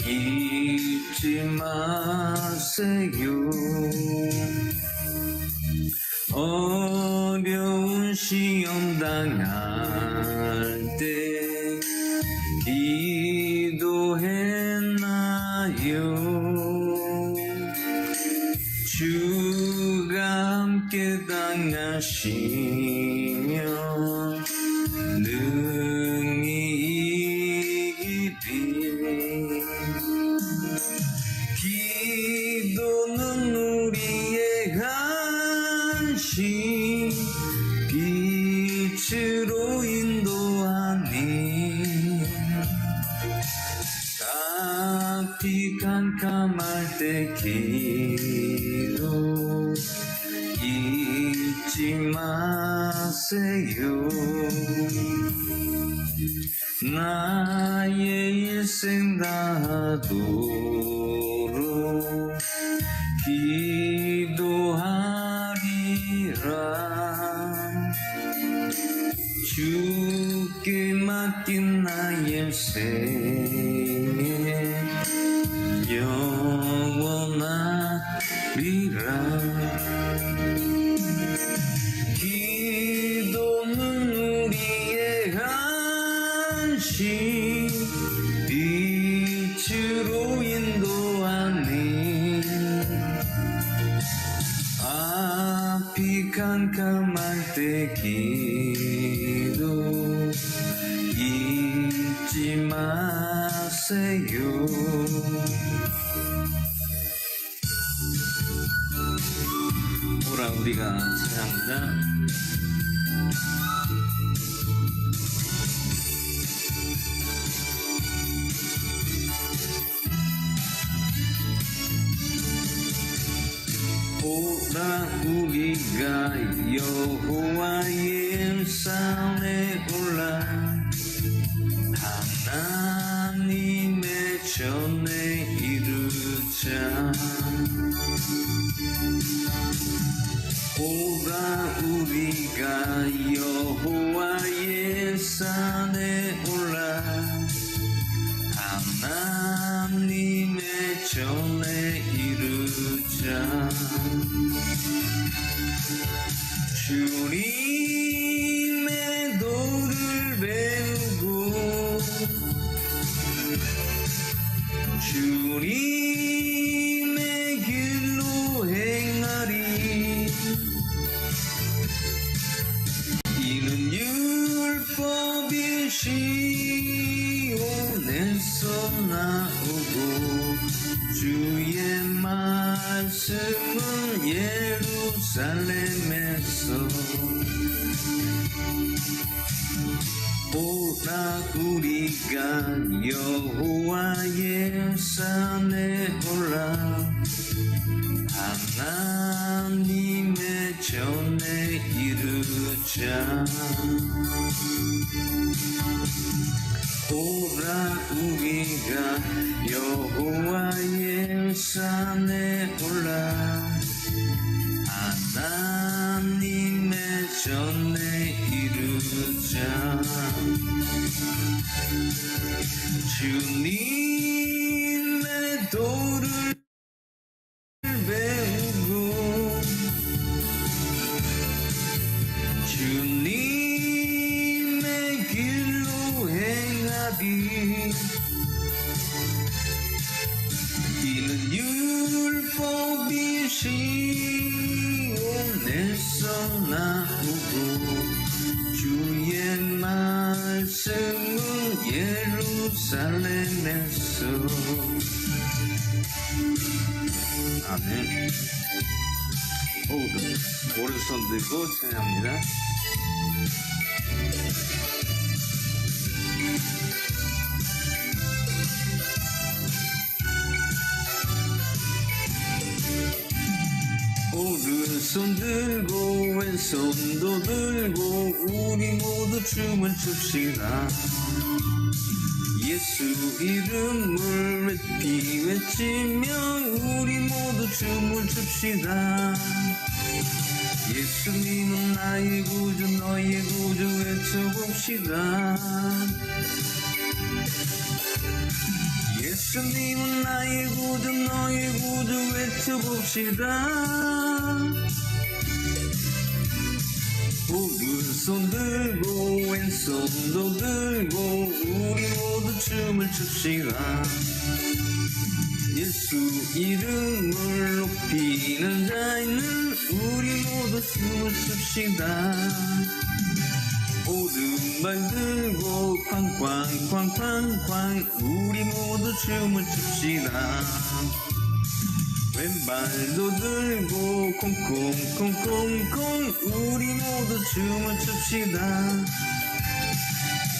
잊지 마세요. 어려운 시험 당할 때 기도했나요? 주가 함께 당하시면 능히 이기리. 기도는 우리의 간식, 빛으로 인도하니 앞이 캄캄할 때 기도 잊지 마세요. 나의 일생 다하도록 기도하리라. 주께 맡긴 나의 생에 영원하리라. 기도는 우리의 간식, 빛으로 인도하니 앞이 캄캄할 때 기도 잊지 마세요. 오라 우리가 찬양합니다. 오라 우리가 여호와의 산에 올라 하나님의 전에 이르자. 오라 우리가 여호와의 산에 올라 하나님의 전에 이르자. 주님의 도를 배우고 주님의 길로 행하리. 이는 율법이 시온에서 나오고 주의 말씀은 예루살렘에서. 오라 우리가 여호와의 산에 올라 하나님의 전에 이르자. 오라 우리가 여호와의 산에 올라 하나님의 전에 이르자. 주님의 도를 배우고 주님의 길로 행하리. 이는 율법이 시온에서 나오고 주의 말씀은 예루살렘에서. 아멘. 오른손 들고 찬양합니다. 오른손 들고 왼손도 들고 우리 모두 춤을 춥시다. 예수 이름을 높이 외치며 우리 모두 춤을 춥시다. 예수님은 나의 구주 너의 구주 외쳐봅시다. 예수 예수님은 나의 구주 너의 구주 외쳐봅시다. 오른손 들고 왼손도 들고 우리 모두 춤을 춥시다. 예수 이름을 높이는 자에는 우리 모두 숨을 춥시다. 오른발 들고 쾅쾅쾅쾅쾅 우리 모두 춤을 춥시다. 왼발도 들고 콩콩콩콩콩 우리 모두 춤을 춥시다.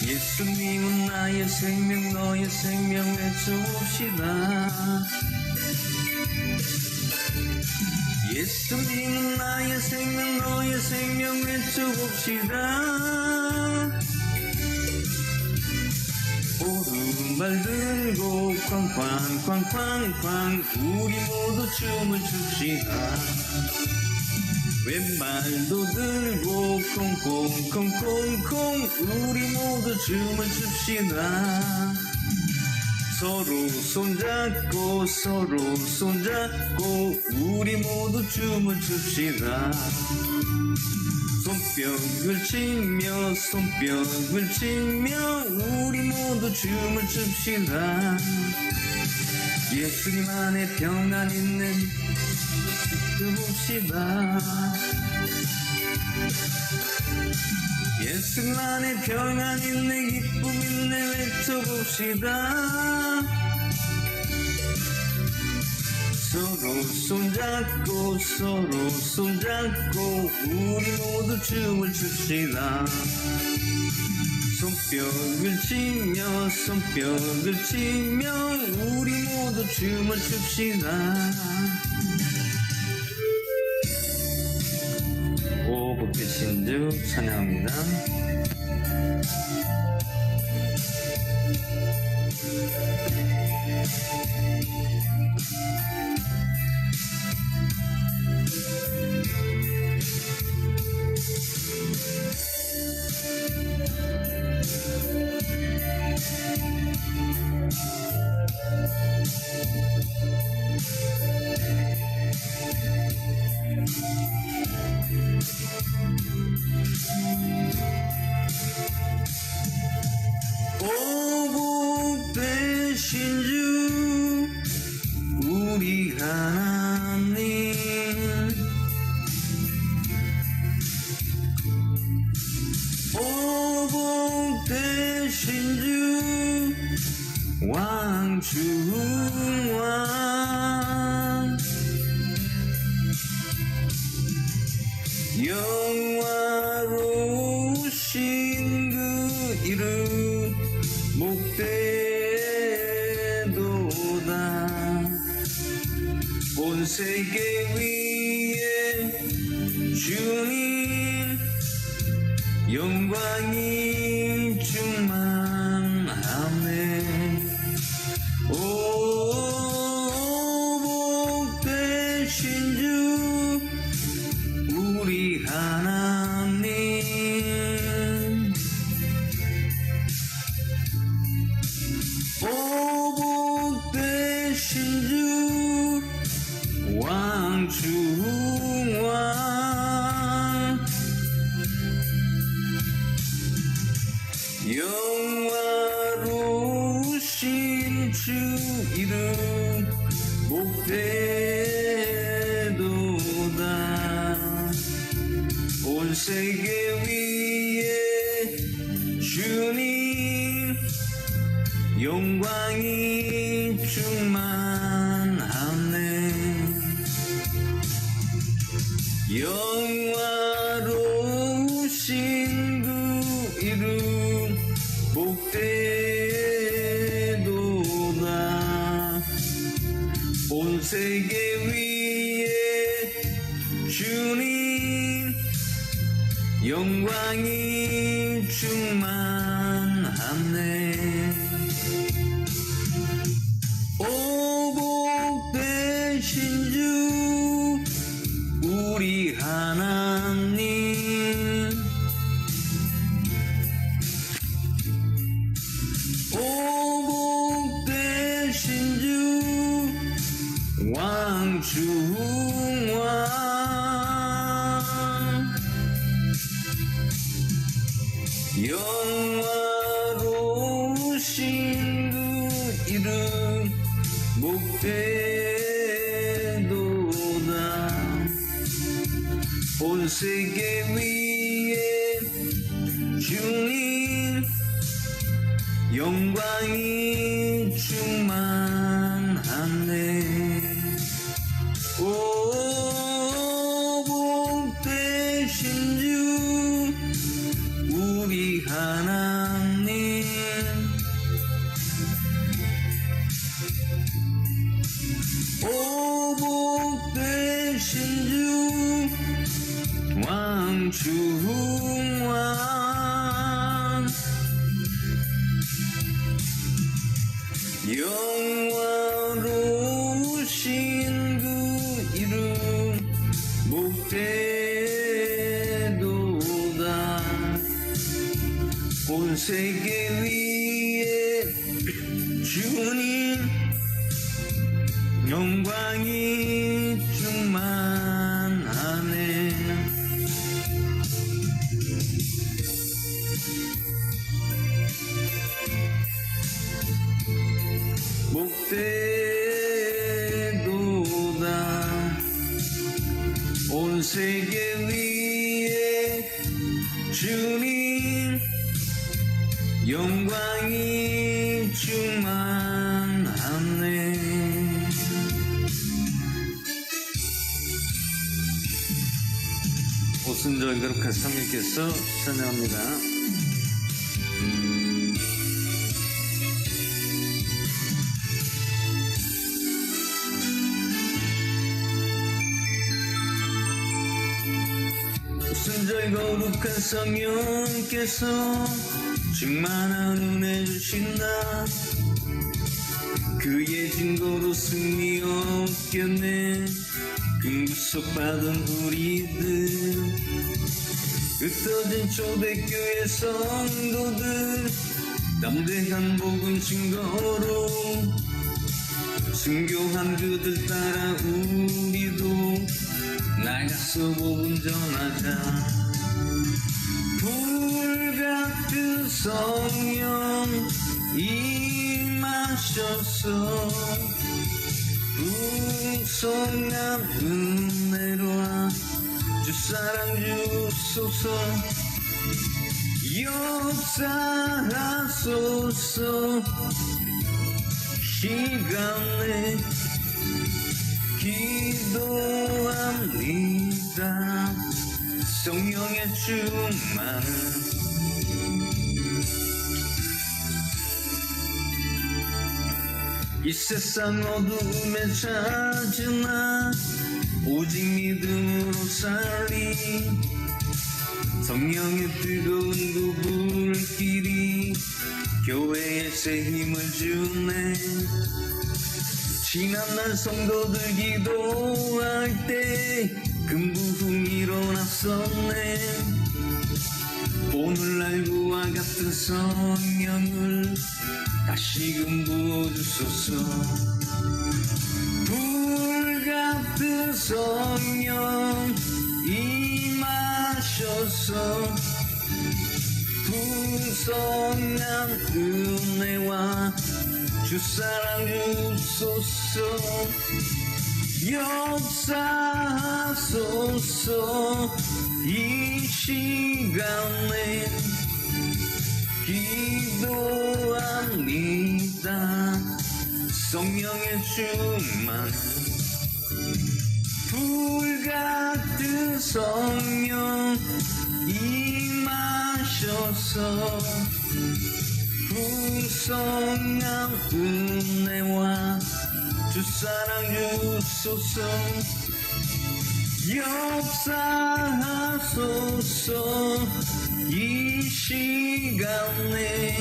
예수님은 나의 생명 너의 생명 외쳐봅시다. 예수님은 나의 생명 너의 생명 외쳐봅시다. 오른발 들고 쾅쾅쾅쾅쾅 우리 모두 춤을 춥시다. 왼발도 들고 콩콩콩콩콩 우리 모두 춤을 춥시다. 서로 손잡고 서로 손잡고 우리 모두 춤을 춥시다. 손뼉을 치며 손뼉을 치며 우리 모두 춤을 춥시다. 예수님 안에 평안 있는 봅시다. 예수님 안에 평안 있네 기쁨 있네 외쳐봅시다. 서로 손잡고 서로 손잡고 우리 모두 춤을 춥시다. 손뼉을 치며 손뼉을 치며 우리 모두 춤을 춥시다. 오복의 신주 찬양합니다. 오복되신 주 우리 하나님 오복되신 주 왕중왕 영화로우신 그 이름 목되도다. 온 세계 위에 주님 영광이 충만하네. 오복되신 주 우리 하나님 오복되신 주 왕중왕 영화로우신 주 이름 목되도다. 온 세계 위에 주님 영광이 충만하네. 영화로우신 그 이름 복되도다. 온 세계 위에 주님 영광이 충만하네. 오복되신 주 우리 하나님 오복되신 이름 목되도다. 온 세계 위에 주님 영광이 충만하네. 오 복되신 주 우리 하나님, 오 복되신 주 왕중왕, 영화로우신 그 이름 목되도다. 온 세계 위에 주님 영광이 충만하네. 목되도다. 온 세계 위에 주님 영광이 충만하네. 오순절 거룩한 성령께서 찬양합니다. 오순절 거룩한 성령께서 충만한 은혜 주신다. 그의 증거로 승리 얻겼네. 구속받은 우리들, 흩어진 초대교회 성도들, 담대한 복음 증거로 순교한 그들 따라 우리도 나가서 복음 전하자. 불같은 성령 임하셔서 풍성한 은혜로와 주 사랑 주소서. 역사하소서. 시간에 기도합니다. 성령의 충만, 이 세상 어두움에 찾으나 오직 믿음으로 살리. 성령의 뜨거운 그 불길이 교회에 새 힘을 주네. 지난날 성도들 기도할 때 금부흥 일어났었네. 오늘날 그와 같은 성령을 다시금 부어주소서. 불같은 성령 임하셔서 풍성한 은혜와 주 사랑 주소서. 역사하소서. 이 시간에 기도합니다. 성령의 충만, 불같은 성령 임하셔서 풍성한 은혜와 주 사랑 주소서. 역사하소서. 이 시간에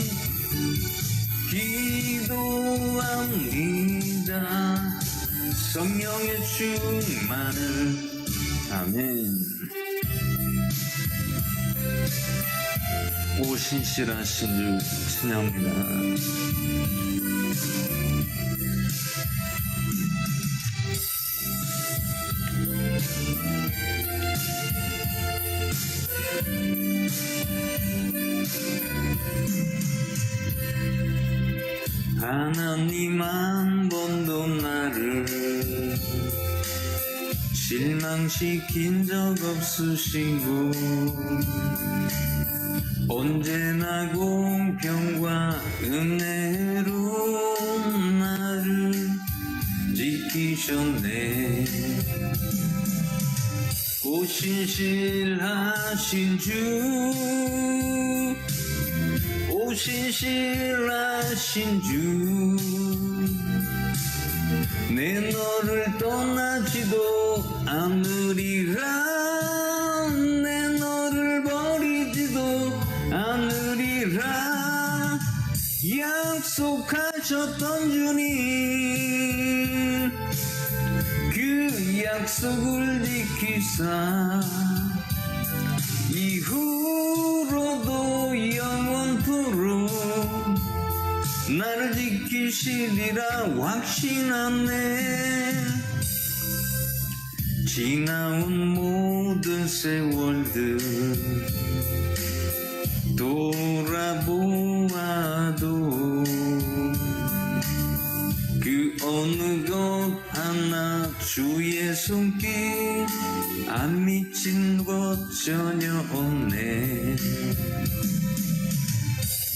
기도합니다. 성령의 충만을. 아멘. 오 신실하신 주 찬양합니다. 하나님 한 번도 나를 실망시킨 적 없으시고 언제나 공평과 은혜로 나를 지키셨네. 오 신실하신 주, 오 신실하신 주, 내 너를 떠나지도 않으리라, 내 너를 버리지도 않으리라. 약속하셨던 주님, 그 약속을 지키사 이후로도 영원토록 나를 지키시리라 확신하네. 지나온 모든 세월들 돌아보아도 그 어느 것 하나 주의 손길 안 미친 것 전혀 없네.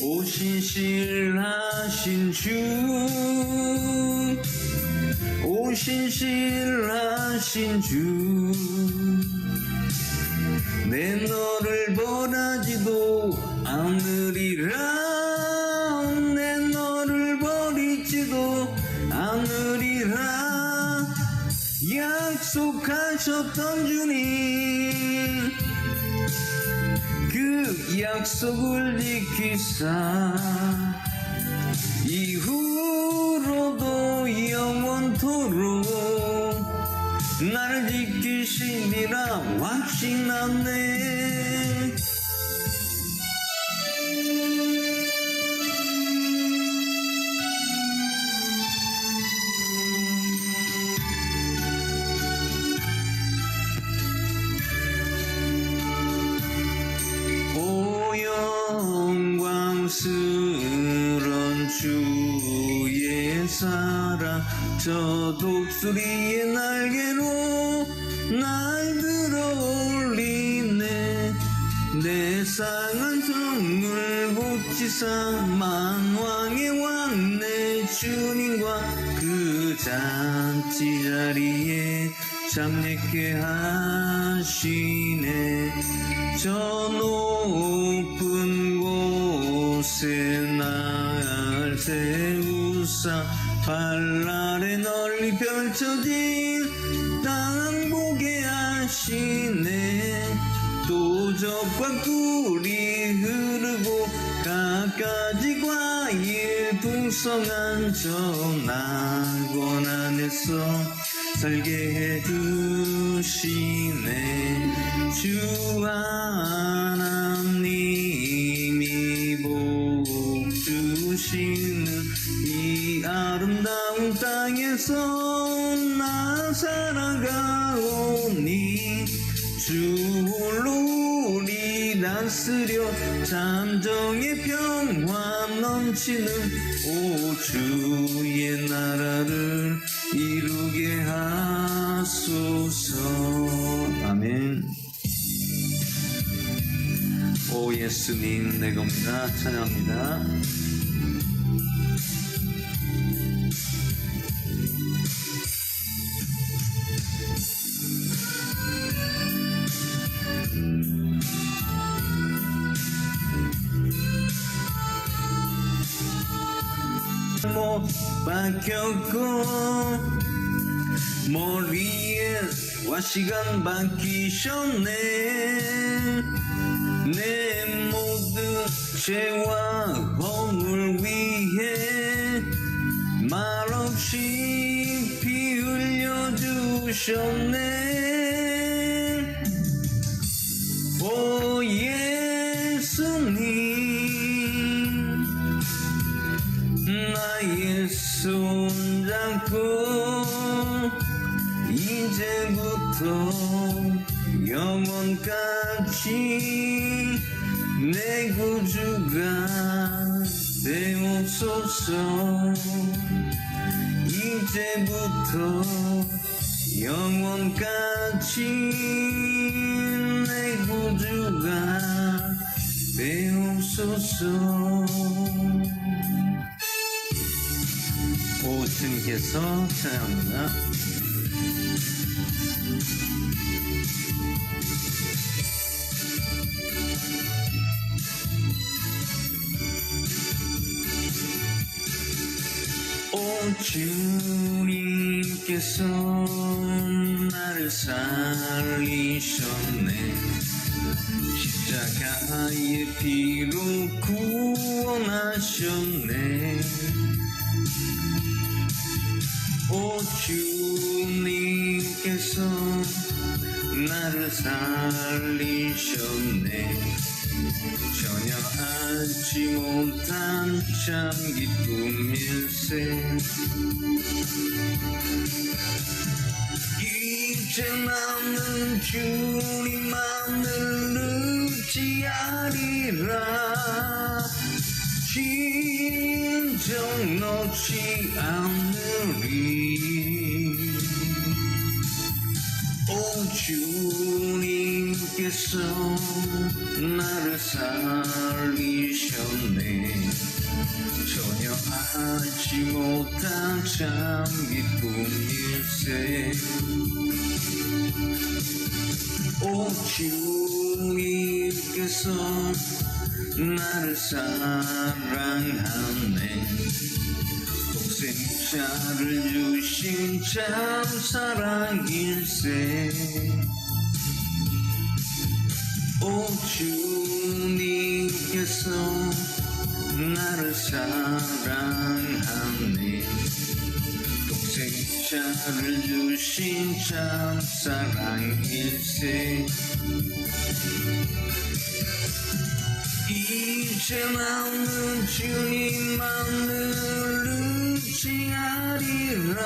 오 신실하신 주, 오 신실하신 주, 내 너를 버리지도 않으리라, 내 너를 버리지도 않으리라. 약속하셨던 주님, 그 약속을 지키사 이후로도 영원토록 나를 지키시리라 확신하네. 영광스런 주의 사랑, 저 독수리의 날개로 날 들어올리네. 내 상한 성을 고치사 만왕의 왕 내 주님과 그 잔치 자리에 참여케 하시네. 저 높은 곳에 날 세우사 발 아래 널리 펼쳐진 땅 보게 하시네. 또 젖과 꿀이 흐르고 갖가지 과일 풍성한 저 낙원 안에서 살게 해주시네. 주 하나님이 복 주시는 이 아름다운 땅에서 나 살아가오니 주 홀로 우리 다스려 잠정의 평화 넘치는 오 주의 나라를 이루게 하소서. 아멘. 오 예수님 내 겁니다. 찬양합니다. 못 박혔고 머리에 와시간 박히셨네. 내 모든 죄와 허물 위해 말없이 피 흘려주셨네. 오 예수님 나의 손잡고 이제부터 영원까지 내 구주가 되옵소서. 이제부터 영원까지 내 구주가 되옵소서. 오주님께서 찬양합니다. 오 주님께서 나를 살리셨네. 십자가의 피로 구원하셨네. 오 주님께서 나를 살리셨네. 전혀 알지 못한 참 기쁨일세. 이제 나는 주님만을 의지하리라. 진정 놓지 않으리. 오 주님께서 나를 살리셨네. 전혀 알지 못한 참 기쁨일세. 오 주님께서 나를 사랑하네. 독생자를 주신 참 사랑일세. 오 주님께서 나를 사랑하네. 독생자를 주신 참 사랑일세. 이제 나는 주님만을 의지하리라.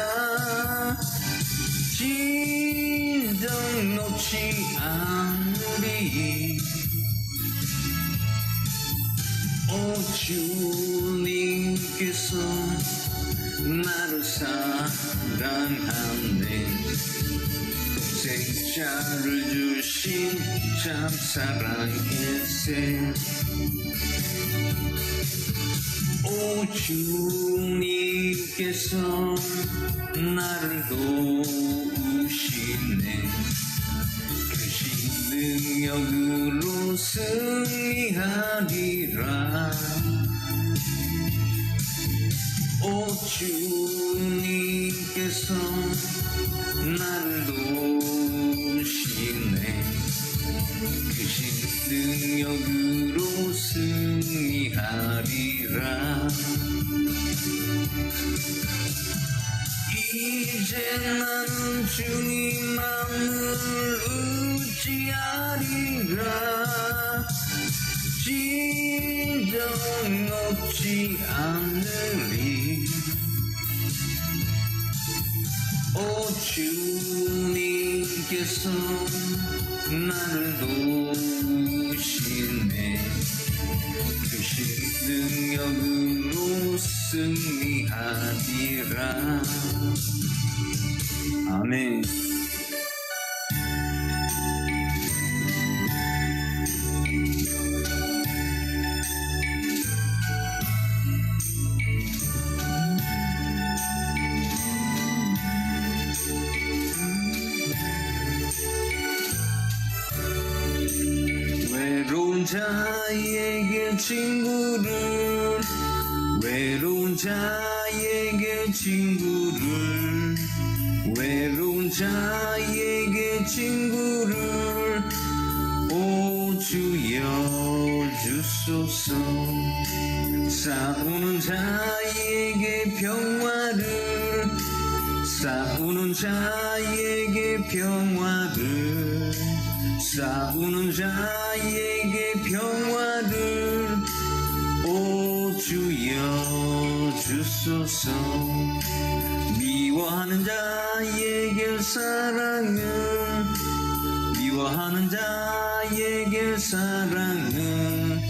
진정 놓지 않으리. 오 주님께서 나를 사랑하네. 독생자를 주신 참 사랑일세. 오 주님께서 나를 도우시네. 크신 능력으로 승리하리라. 오 주님께서 나를 도우시네. 크신 능력으로 승리하리라. 이제 나는 주님만을 의지하리라. 진정 놓지 않으리. 오 주님께서 나를 도우시네. 크신 능력으로 승리하리라. 아멘. 외로운 자에게 친구를, 외로운 자에게 친구를, 외로운 자에게 친구를 오 주여 주소서. 싸우는 자에게 평화를, 싸우는 자에게 평화를, 싸우는 자에게 평화를 오 주여 주소서. 미워하는 자에게 사랑을, 미워하는 자에게 사랑을,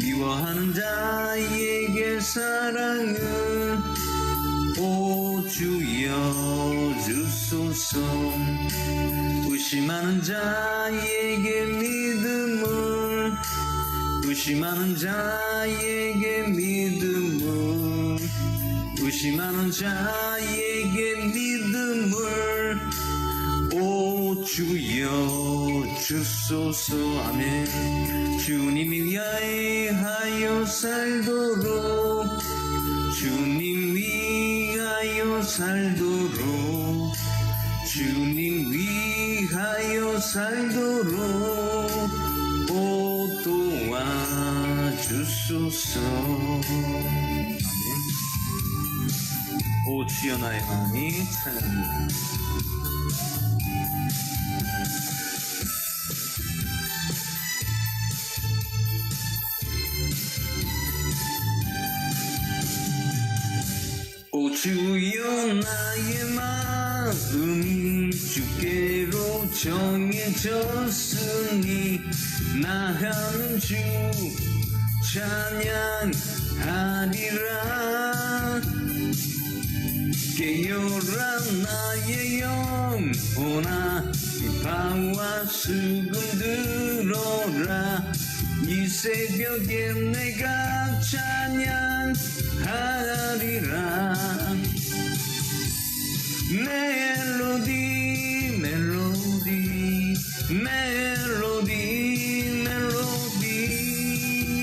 미워하는 자에게 나의 사랑을 주여 주소서. 의심하는 자에게 믿음을, 의심하는 자에게 믿음을, 의심하는 자에게 믿음을 주여 주소서. 아멘. 주님 위하여 살도록, 주님 위하여 살도록, 주님 위하여 살도록 도와주소서. 아멘. 오 주여 나의 마음이 찬양합니다. 오 주여 나의 마음이 주께로 정해졌으니 나는 주 찬양하리라. 깨어라 나의 영혼아, 비바와 수금 들어라. 이 새벽에 내가 찬양하리라. 멜로디 멜로디 멜로디 멜로디.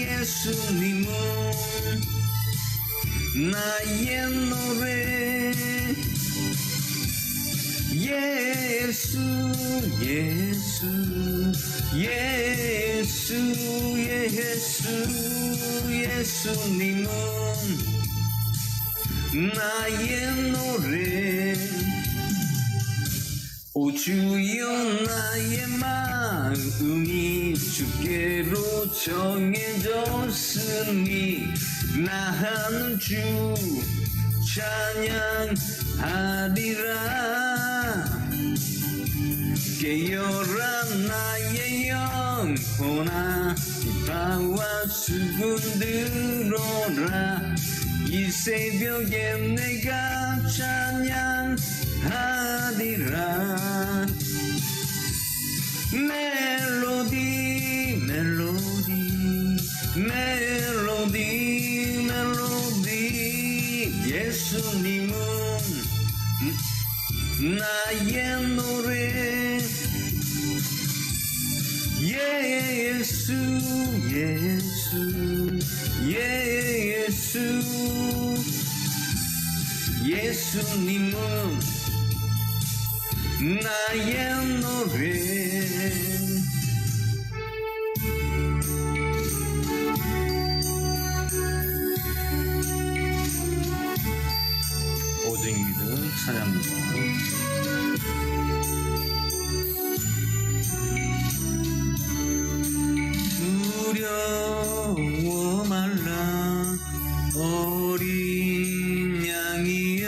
예수님은 나의 노래. 예수 예수 예수 예수. 예수님은 나의 노래. 오 주여 나의 마음이 주께로 정해졌으니 나는 주 찬양하리라. 깨어라 나의 영혼아, 비바와 수금 들어라. 이 새벽에 내가 찬양하리라. 멜로디 멜로디 멜로디 멜로디. 예수님은 나의 노래. 예수 예수 예수. 예수님은 나의 노래. 오직 믿음 찬양합니다. 두려워 말라 어린 양이여,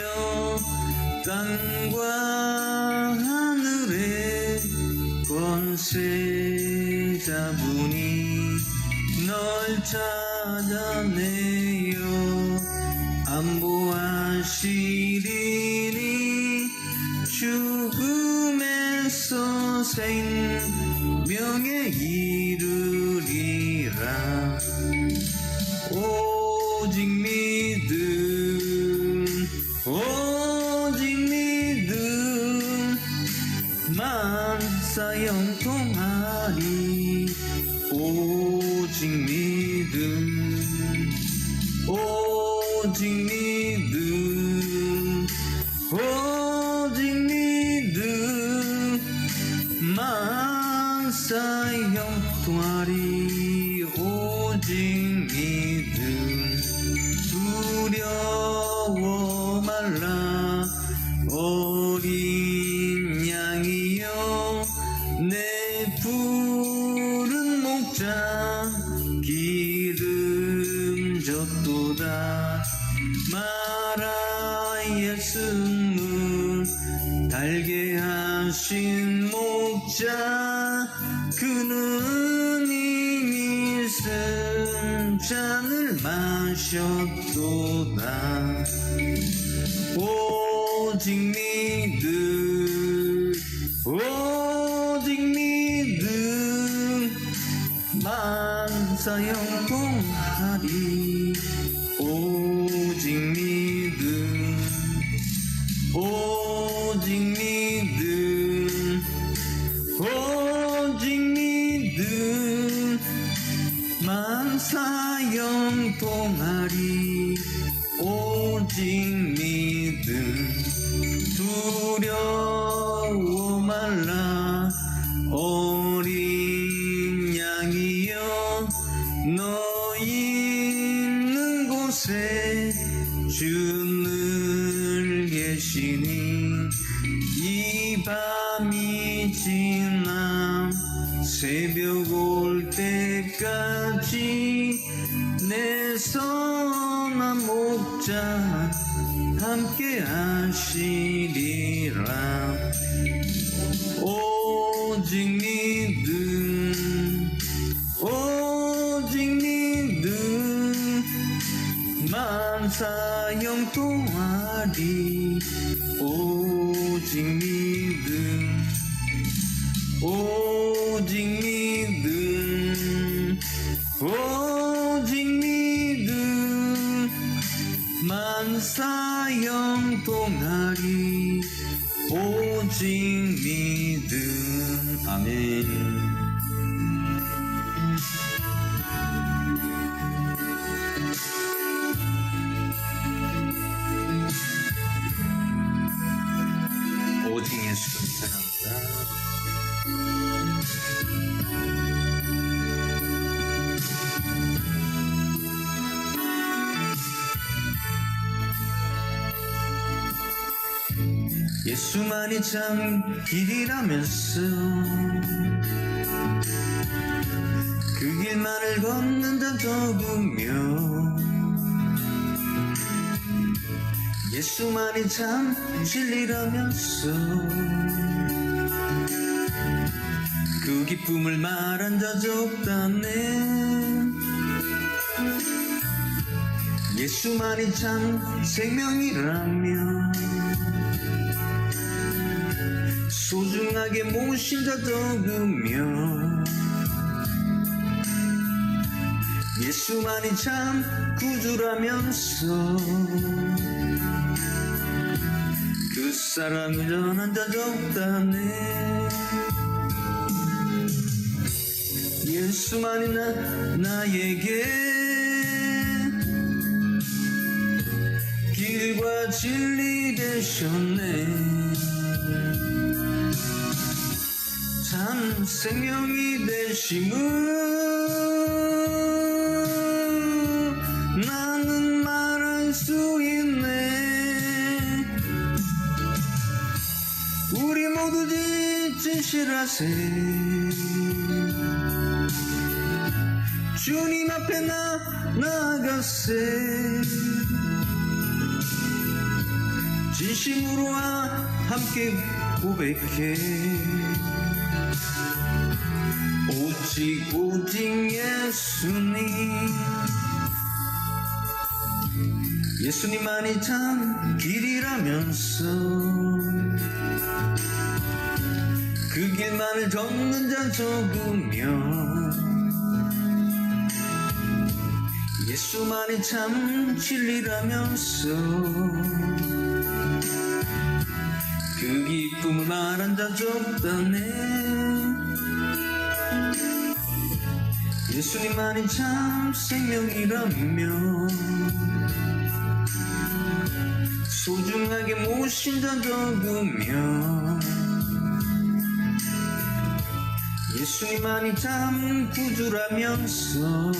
땅과 하늘의 권세 잡으니 널 찾아내어 안보하시리니 죽음에서 생명에 이르리라. 오직 믿음 오직 믿음 만사형통하리. 오직 믿음 오직 믿음 오직 믿음 만사형통하리. 오직 믿음. 두려워 말라 어린 양이여, 내 푸른 목자 기름졌도다. 마라 예수는 달게 하신 목자, 그는 이미 쓴 잔을 마셨도다. 없도다. 오직 믿음, 오직 믿음, 만사 형통하리. 오직 믿음, 오직 믿음, 오직 믿음, 만사 형통하리. 오직 믿음, 두려워 말라. 어린 양이여 너희 있는 곳에 주는 계시니. 이 밤이 지나 새벽 올 때까지 내 선한 목자 함께 하시리라. 오직 믿음, 오직 믿음, 만사 형통하리. 오직 믿음, 오직 믿음, 오직 믿음, 만사 형통하리. 오직 믿음. 아멘. 오직 예수 감사합니다. 예수만이 참 길이라면서 그 길만을 걷는 자 적으며, 예수만이 참 진리라면서 그 기쁨을 말한 자 적다네. 예수만이 참 생명이라며 소중하게 모신 자 적으며, 예수만이 참 구주라면서 그 사랑을 전한 자 적다네. 예수만이 나에게 길과 진리 되셨네. 참 생명이 되심을 나는 말할 수 있네. 우리 모두 진실하세. 주님 앞에 나아가세. 진심으로 함께 고백해. 오직 예수님, 예수님만이 참 길이라면서 그 길만을 걷는 자 적으며, 예수만이 참 진리라면서 그 기쁨을 말한 자 적다네. 예수님만이 참 생명이라며 소중하게 모신 자 적으며, 예수님만이 참 구주라면서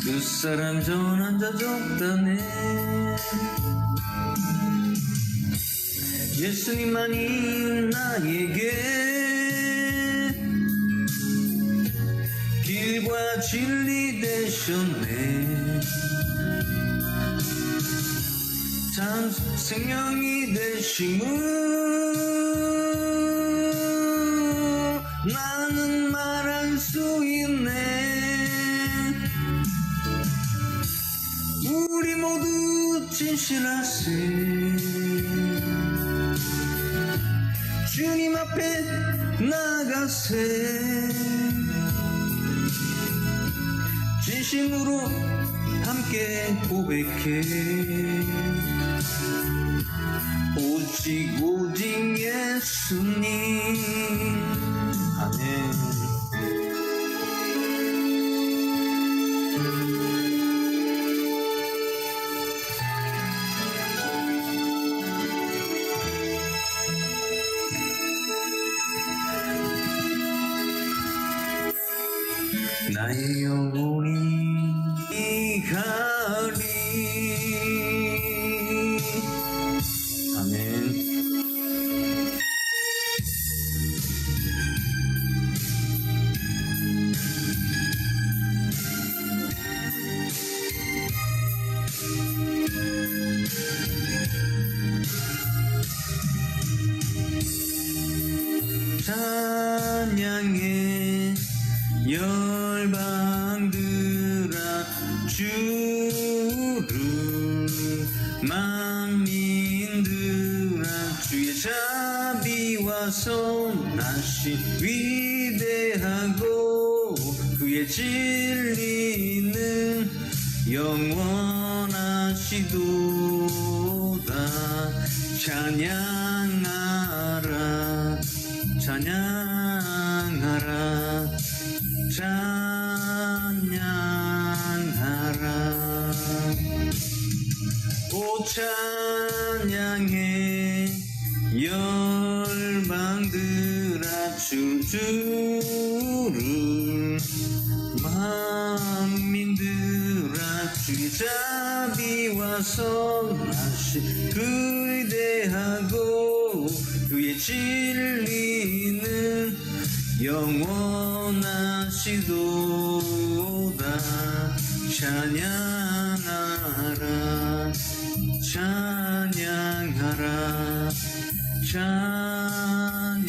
그 사랑 전한 자 적다네. 예수님만이 나에게 길과 진리 되셨네. 참 생명이 되심을 나는 말할 수 있네. 우리 모두 진실하세. 주님 앞에 나가세. 진심으로 함께 고백해. 오직 오직 예수님. 아멘. 나의 영혼이 가리. 아멘. 찬양해 열방들아 주를, 만민들아 주의 자비와 선하심 위대하고 그의 진리는 영원하시도다. 찬양하라 찬양하라 찬양하라. 오 찬양해 열방들아 주를, 만민들아 주의 자비와 선하심 위대하고 그의 진리는 영원하시도다. 찬양하라 찬양하라 찬양하라.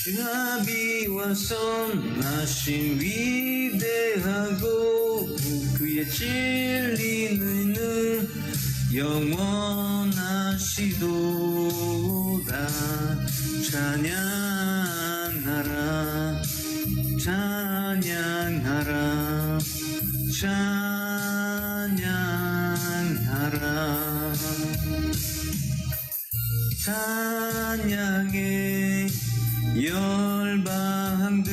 자비와 선하심 위대하고 그의 진리는 영원하시도다. 찬양하라 찬양하라 찬양하라. 찬양해 열방들아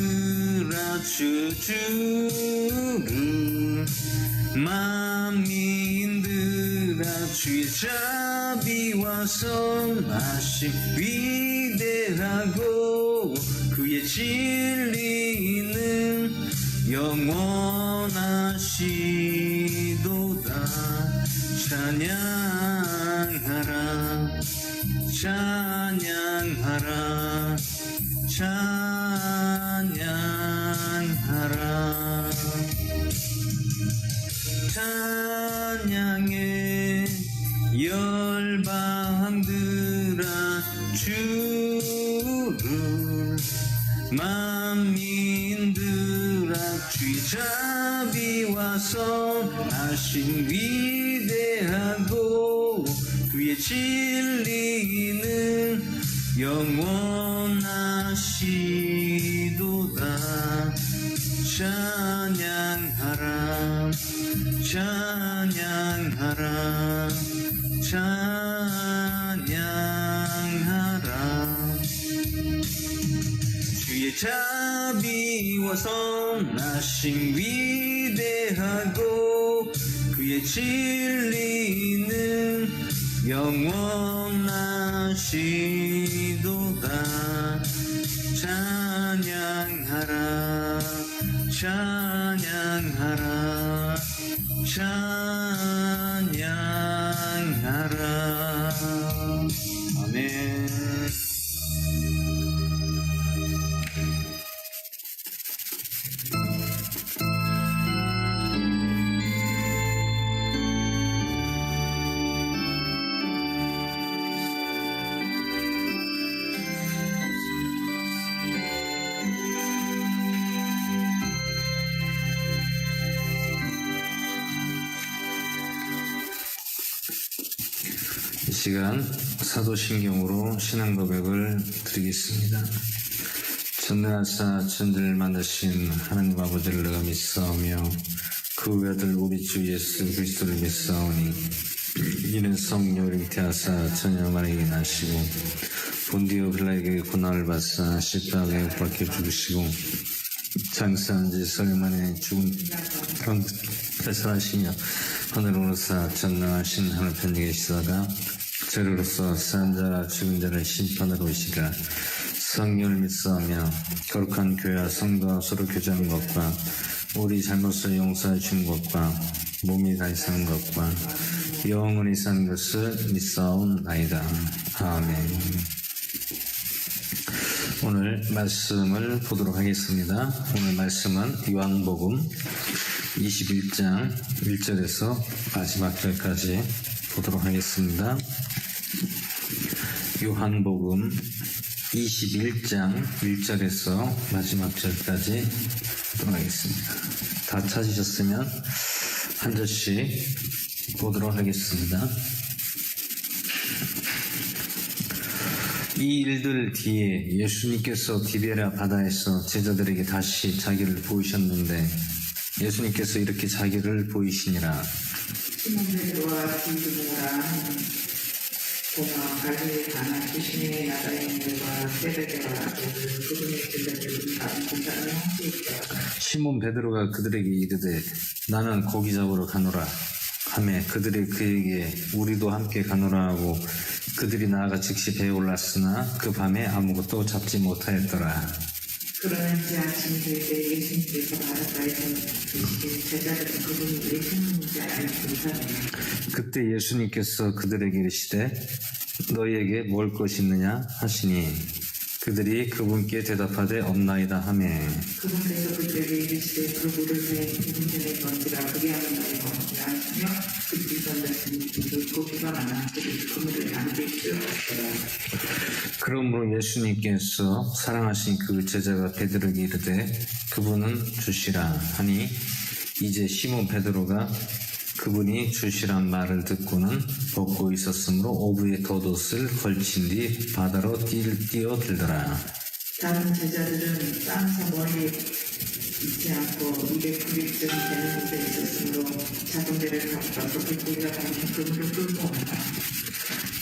주를, 만민들아 주의 자비와 선하심 위대하고 그의 진리는 영원하시도다. 찬양하라 찬양하라 찬양하라. 찬양해 열방들아 주를, 만민들아 주의 자비와 선하심 위대하고 그의 진리는 영원하시도다. 찬양하라 찬양하라 찬양하라. 주의 자비와 선하심 위대하고 그의 진리는 영원하시도다. 찬양하라 찬양하라 찬양하라. 아멘. 시간 사도신경으로 신앙 고백을 드리겠습니다. 전능하사 천지를 만드신 하나님 아버지를 내가 믿사오며 그 외아들 우리 주 예수 그리스도를 믿사오니 이는 성령을 잉태하사 전여만에게 나시고 본디오 빌라에게 고난을 받사 십자가에 박혀 죽으시고 장사한 지 설만에 죽은 가운데 살아시며 하늘로 오르사 전능하신 하늘 편에 계시다가 저리로서 산 자와 죽은 자를 심판하러 오시리라. 성령을 믿사오며 거룩한 교회와 성도와 서로 교제하는 것과 우리 잘못을 용서해 주는 것과 몸이 다시 사는 것과 영원히 사는 것을 믿사옵나이다. 아멘. 오늘 말씀을 보도록 하겠습니다. 오늘 말씀은 요한복음 21장 1절에서 마지막 절까지 보도록 하겠습니다. 요한복음 21장 1절에서 마지막 절까지 보도록 하겠습니다. 다 찾으셨으면 한 절씩 보도록 하겠습니다. 이 일들 뒤에 예수님께서 디베랴 바다에서 제자들에게 다시 자기를 보이셨는데 예수님께서 이렇게 자기를 보이시니라. 시몬 베드로와 디두모라 보마 갈릴리 가나 출신의 나다인들과 세베대와 아들 그분의 제자들이 다른 공사를 함께 있더라. 시몬 베드로가 그들에게 이르되 나는 고기 잡으러 가노라 하매 그들이 그에게 우리도 함께 가노라 하고 그들이 나아가 즉시 배에 올랐으나 그 밤에 아무것도 잡지 못하였더라. 그러는지 아침이 될 때 예수님께서 바닷가에서 계시되 제자들은 그분이 왜 찾는지 알지 못하더라. 그때 예수님께서 그들에게 이르시되 너희에게 먹을 것이 있느냐 하시니 그들이 그분께 대답하되 없나이다 하매 그분께서 그들에게 이르시되 그 물을 내 기분전에 던지라 그리하면 너희가 먹으라 하시며 그들이 던졌으니 물고기가 많아 그들이 그 물을 담게 씌웠더라. 그러므로 예수님께서 사랑하신 그 제자가 베드로에게 이르되 그분은 주시라 하니 이제 시몬 베드로가 그분이 주시란 말을 듣고는 벗고 있었으므로 오부에 겉옷을 걸친 뒤 바다로 뛰어들더라. 다른 제자들은 땅에서 멀리 있지 않고 200구리쯤 되는 곳에 있었으므로 작은 배를 가져가서 물고기가 담긴 그물을 끌고 온다.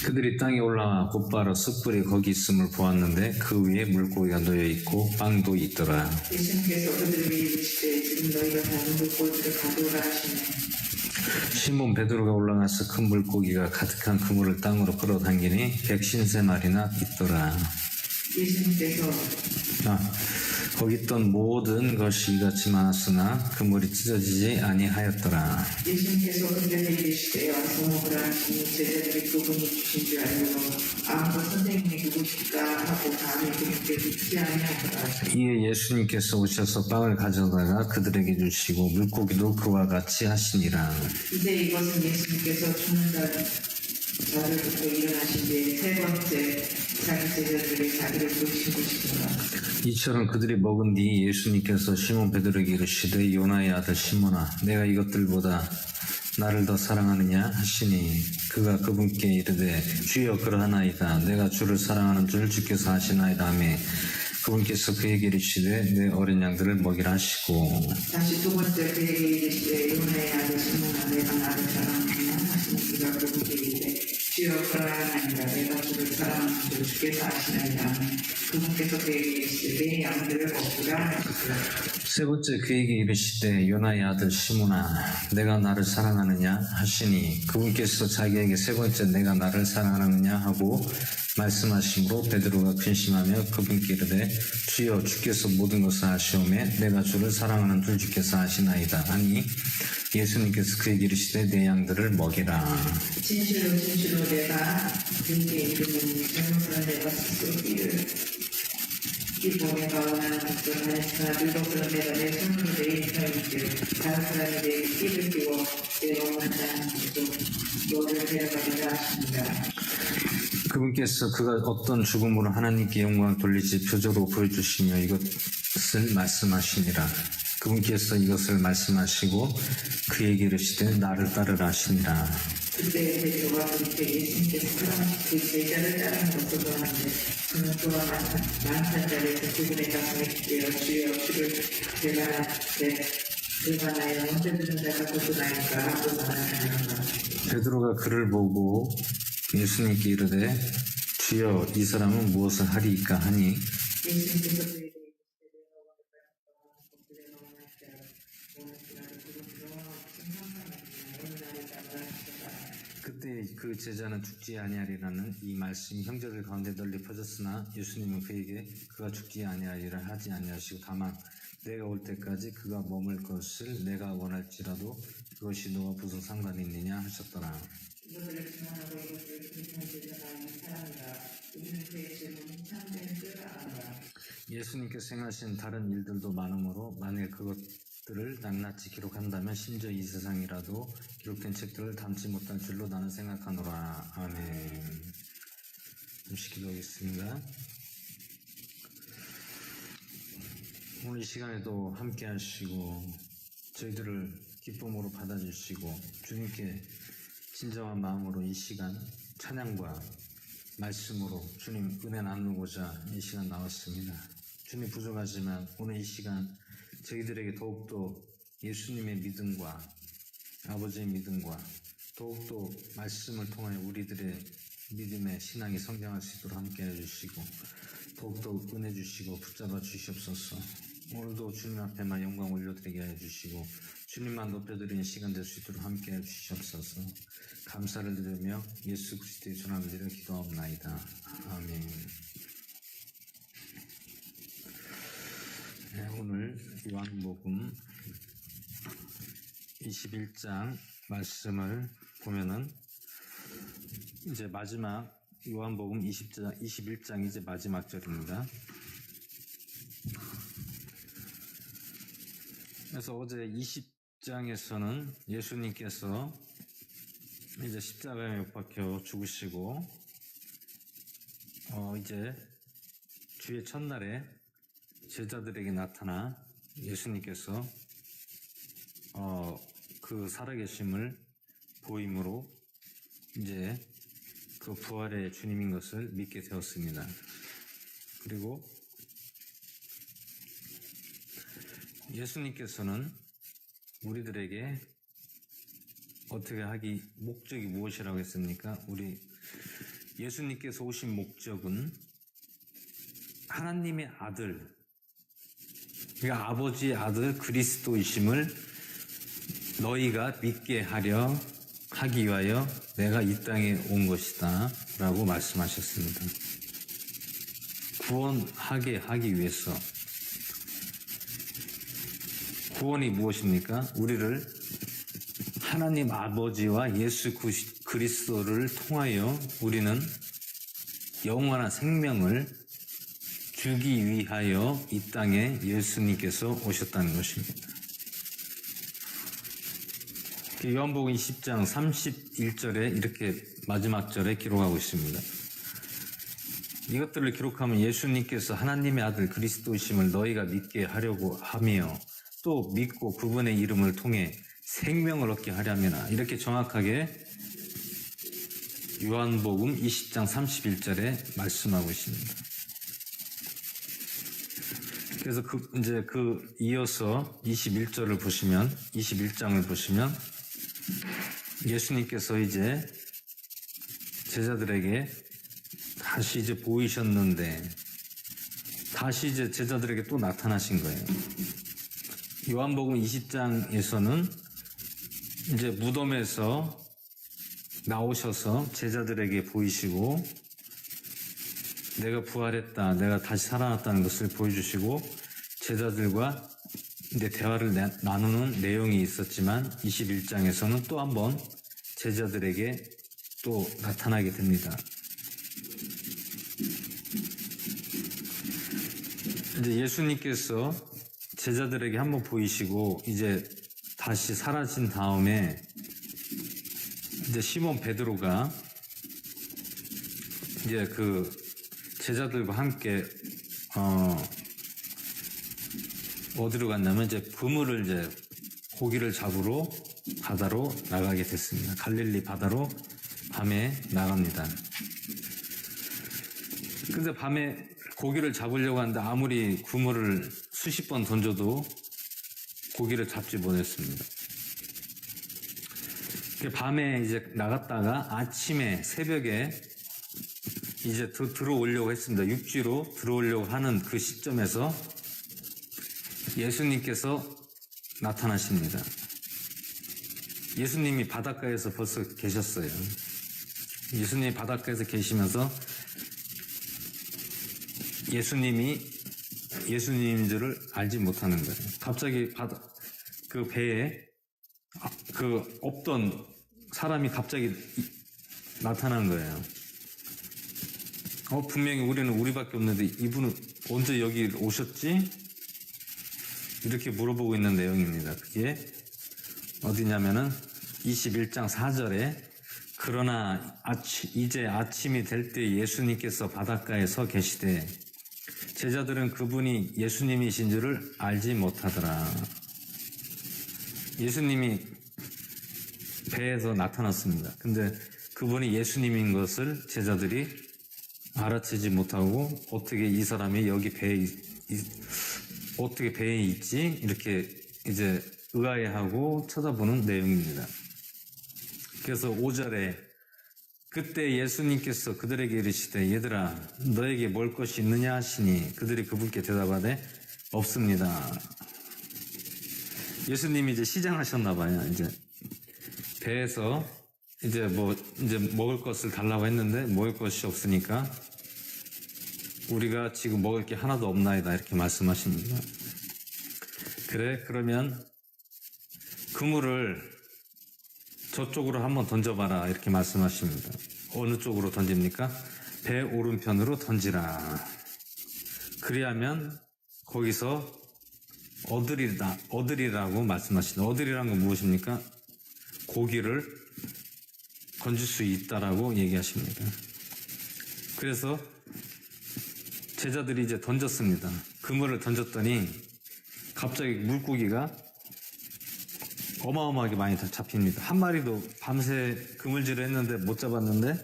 그들이 땅에 올라와 곧바로 숯불이 거기 있음을 보았는데 그 위에 물고기가 놓여있고 빵도 있더라. 예수님께서 그들에게 이르시되 지금 너희가 잡은 물고기를 가져오라 하시네. 시몬 베드로가 올라가서 큰 물고기가 가득한 그물을 땅으로 끌어당기니 153마리나 있더라. 예수님께서 거기 있던 모든 것이 이같이 많았으나 그물이 찢어지지 아니하였더라. 예수님께서 그들에게 이르시되 와서 먹으라 하시니 제자들이 그분이 주신 줄 알고 아무도 선생님이 누구실까 하고 감히 그분께 묻지 아니하더라. 이에 예수님께서 오셔서 빵을 가져다가 그들에게 주시고 물고기도 그와 같이 하시니라. 이제 이것은 예수님께서 죽는 자들부터 일어나신 뒤에 세 번째 자기 제자들에게 자기를 보이신 것이더라. 이처럼 그들이 먹은 뒤 예수님께서 시몬 베드로에게 이르시되 요나의 아들 시몬아 내가 이것들보다 나를 더 사랑하느냐 하시니 그가 그분께 이르되 주여 그러하나이다. 내가 주를 사랑하는 줄 주께서 아시나이다 하매 그분께서 그에게 이르시되 내 어린 양들을 먹이라 하시고 다시 두 번째 그에게 이르시되 요나의 아들 시몬아 내가 나를 사랑하느냐 하시니 그가 그분께 이르되 주여 그러하나이다. 내가 주를 사랑하는 줄 주께서 아시나이다 하매 그분께서 그에게 이르시되 내 양들을 먹으라 하시더라. 세 번째 그에게 이르시되 요나의 아들 시몬아 내가 나를 사랑하느냐 하시니 그분께서 자기에게 세 번째 내가 나를 사랑하느냐 하고 말씀하심으로 베드로가 근심하며 그분께 이르되 주여 주께서 모든 것을 아시오매 내가 주를 사랑하는 줄 주께서 아시나이다 하니 예수님께서 그에게 이르시되 내 양들을 먹이라. 진실로 진실로 내가 네게 이르노니 잘못한 내가 스스로 이 몸에가 원하는 것을 하였으나 늙어서는 내가 내 손으로 내 인편인즉 다른 사람이 내게 띠를 띄워 내 영혼을 다하는 것도 너를 데려가리라 하십니다. 그분께서 그가 어떤 죽음으로 하나님께 영광을 돌릴지 표적으로 보여주시며 이것을 말씀하시니라. 그분께서 이것을 말씀하시고 그에게 이르시되 나를 따르라 하시니라. 그때 베드로가 그렇게 예수님께서 그 제자를 따르는 것을 보았는데 그는 또한 만찬 자리에서 그분의 가슴에 기대어 주여 주를 내가 나의 언제 듣는 자가 거듭나니까 하고 말하는가. 베드로가 그를 보고 예수님께 이르되 주여 이 사람은 무엇을 하리이까 하니 예수님께서 그에게 내가 원할 때 오늘 그날을 그때 그 제자는 죽지 아니하리라는 이 말씀이 형제들 가운데 널리 퍼졌으나 예수님은 그에게 그가 죽지 아니하리라 하지 아니하시고 다만 내가 올 때까지 그가 머물 것을 내가 원할지라도 그것이 너와 무슨 상관이 있느냐 하셨더라. 이것을 증언하고 이것을 그리스도의 제자가 있는 사람이라 우리는 그의 질문이 참된 줄 알아라. 예수님께서 행하신 다른 일들도 많으므로 만일 그것들을 낱낱이 기록한다면 심지어 이 세상이라도 기록된 책들을 담지 못할 줄로 나는 생각하노라. 아멘. 잠시 기도하겠습니다. 오늘 이 시간에도 함께 하시고 저희들을 기쁨으로 받아주시고 주님께 진정한 마음으로 이 시간 찬양과 말씀으로 주님 은혜 나누고자 이 시간 나왔습니다. 주님 부족하지만 오늘 이 시간 저희들에게 더욱더 예수님의 믿음과 아버지의 믿음과 더욱더 말씀을 통하여 우리들의 믿음의 신앙이 성장할 수 있도록 함께 해주시고 더욱더 은혜 주시고 붙잡아 주시옵소서. 오늘도 주님 앞에만 영광 올려드리게 해주시고 주님만 높여드리는 시간 될 수 있도록 함께 해주시옵소서. 감사를 드리며 예수 그리스도의 전함을 드려 기도하옵나이다. 아멘. 네, 오늘 요한복음 21장 말씀을 보면은 이제 마지막 요한복음 21장 이제 마지막 절입니다. 그래서 어제 20장에서는 예수님께서 이제 십자가에 못 박혀 죽으시고 이제 주의 첫날에 제자들에게 나타나 예수님께서 그 살아계심을 보임으로 이제 그 부활의 주님인 것을 믿게 되었습니다. 그리고 예수님께서는 우리들에게 어떻게 하기 목적이 무엇이라고 했습니까? 우리 예수님께서 오신 목적은 하나님의 아들, 그러니까 아버지의 아들 그리스도이심을 너희가 믿게 하기 위하여 내가 이 땅에 온 것이다 라고 말씀하셨습니다. 구원하게 하기 위해서. 구원이 무엇입니까? 우리를 하나님 아버지와 예수 그리스도를 통하여 우리는 영원한 생명을 주기 위하여 이 땅에 예수님께서 오셨다는 것입니다. 요한복음 20장 31절에 이렇게 마지막 절에 기록하고 있습니다. 이것들을 기록하면 예수님께서 하나님의 아들 그리스도이심을 너희가 믿게 하려고 하며 또 믿고 그분의 이름을 통해 생명을 얻게 하려면 이렇게 정확하게 요한복음 20장 31절에 말씀하고 있습니다. 그래서 이어서 21절을 보시면 21장을 보시면 예수님께서 이제 제자들에게 다시 이제 보이셨는데 다시 이제 제자들에게 또 나타나신 거예요. 요한복음 20장에서는 이제 무덤에서 나오셔서 제자들에게 보이시고 내가 부활했다, 내가 다시 살아났다는 것을 보여주시고 제자들과 이제 대화를 나누는 내용이 있었지만 21장에서는 또 한 번 제자들에게 또 나타나게 됩니다. 이제 예수님께서 제자들에게 한번 보이시고 이제 다시 사라진 다음에 이제 시몬 베드로가 이제 그 제자들과 함께 어디로 갔냐면 이제 그물을 이제 고기를 잡으러 바다로 나가게 됐습니다. 갈릴리 바다로 밤에 나갑니다. 근데 밤에 고기를 잡으려고 하는데 아무리 그물을 수십 번 던져도 고기를 잡지 못했습니다. 밤에 이제 나갔다가 아침에 새벽에 이제 들어오려고 했습니다. 육지로 들어오려고 하는 그 시점에서 예수님께서 나타나십니다. 예수님이 바닷가에서 벌써 계셨어요. 예수님이 바닷가에서 계시면서 예수님인 줄을 알지 못하는 거예요. 갑자기 그 배에 그 없던 사람이 갑자기 나타난 거예요. 분명히 우리밖에 없는데 이분은 언제 여기 오셨지? 이렇게 물어보고 있는 내용입니다. 그게 어디냐면은 21장 4절에 그러나 이제 아침이 될 때 예수님께서 바닷가에 서 계시되 제자들은 그분이 예수님이신 줄을 알지 못하더라. 예수님이 배에서 나타났습니다. 근데 그분이 예수님인 것을 제자들이 알아채지 못하고 어떻게 이 사람이 여기 어떻게 배에 있지? 이렇게 이제 의아해하고 쳐다보는 내용입니다. 그래서 5절에 그때 예수님께서 그들에게 이르시되 얘들아 너에게 먹을 것이 있느냐 하시니 그들이 그분께 대답하되 없습니다. 예수님이 이제 시장하셨나 봐요. 이제 배에서 이제 먹을 것을 달라고 했는데 먹을 것이 없으니까 우리가 지금 먹을 게 하나도 없나이다 이렇게 말씀하십니다. 그래 그러면 그물을 저쪽으로 한번 던져봐라 이렇게 말씀하십니다. 어느 쪽으로 던집니까? 배 오른편으로 던지라. 그리하면 거기서 얻으리라고 말씀하십니다. 얻으리라는 건 무엇입니까? 고기를 건질 수 있다라고 얘기하십니다. 그래서 제자들이 이제 던졌습니다. 그물을 던졌더니 갑자기 물고기가 어마어마하게 많이 잡힙니다. 한 마리도 밤새 그물질을 했는데 못 잡았는데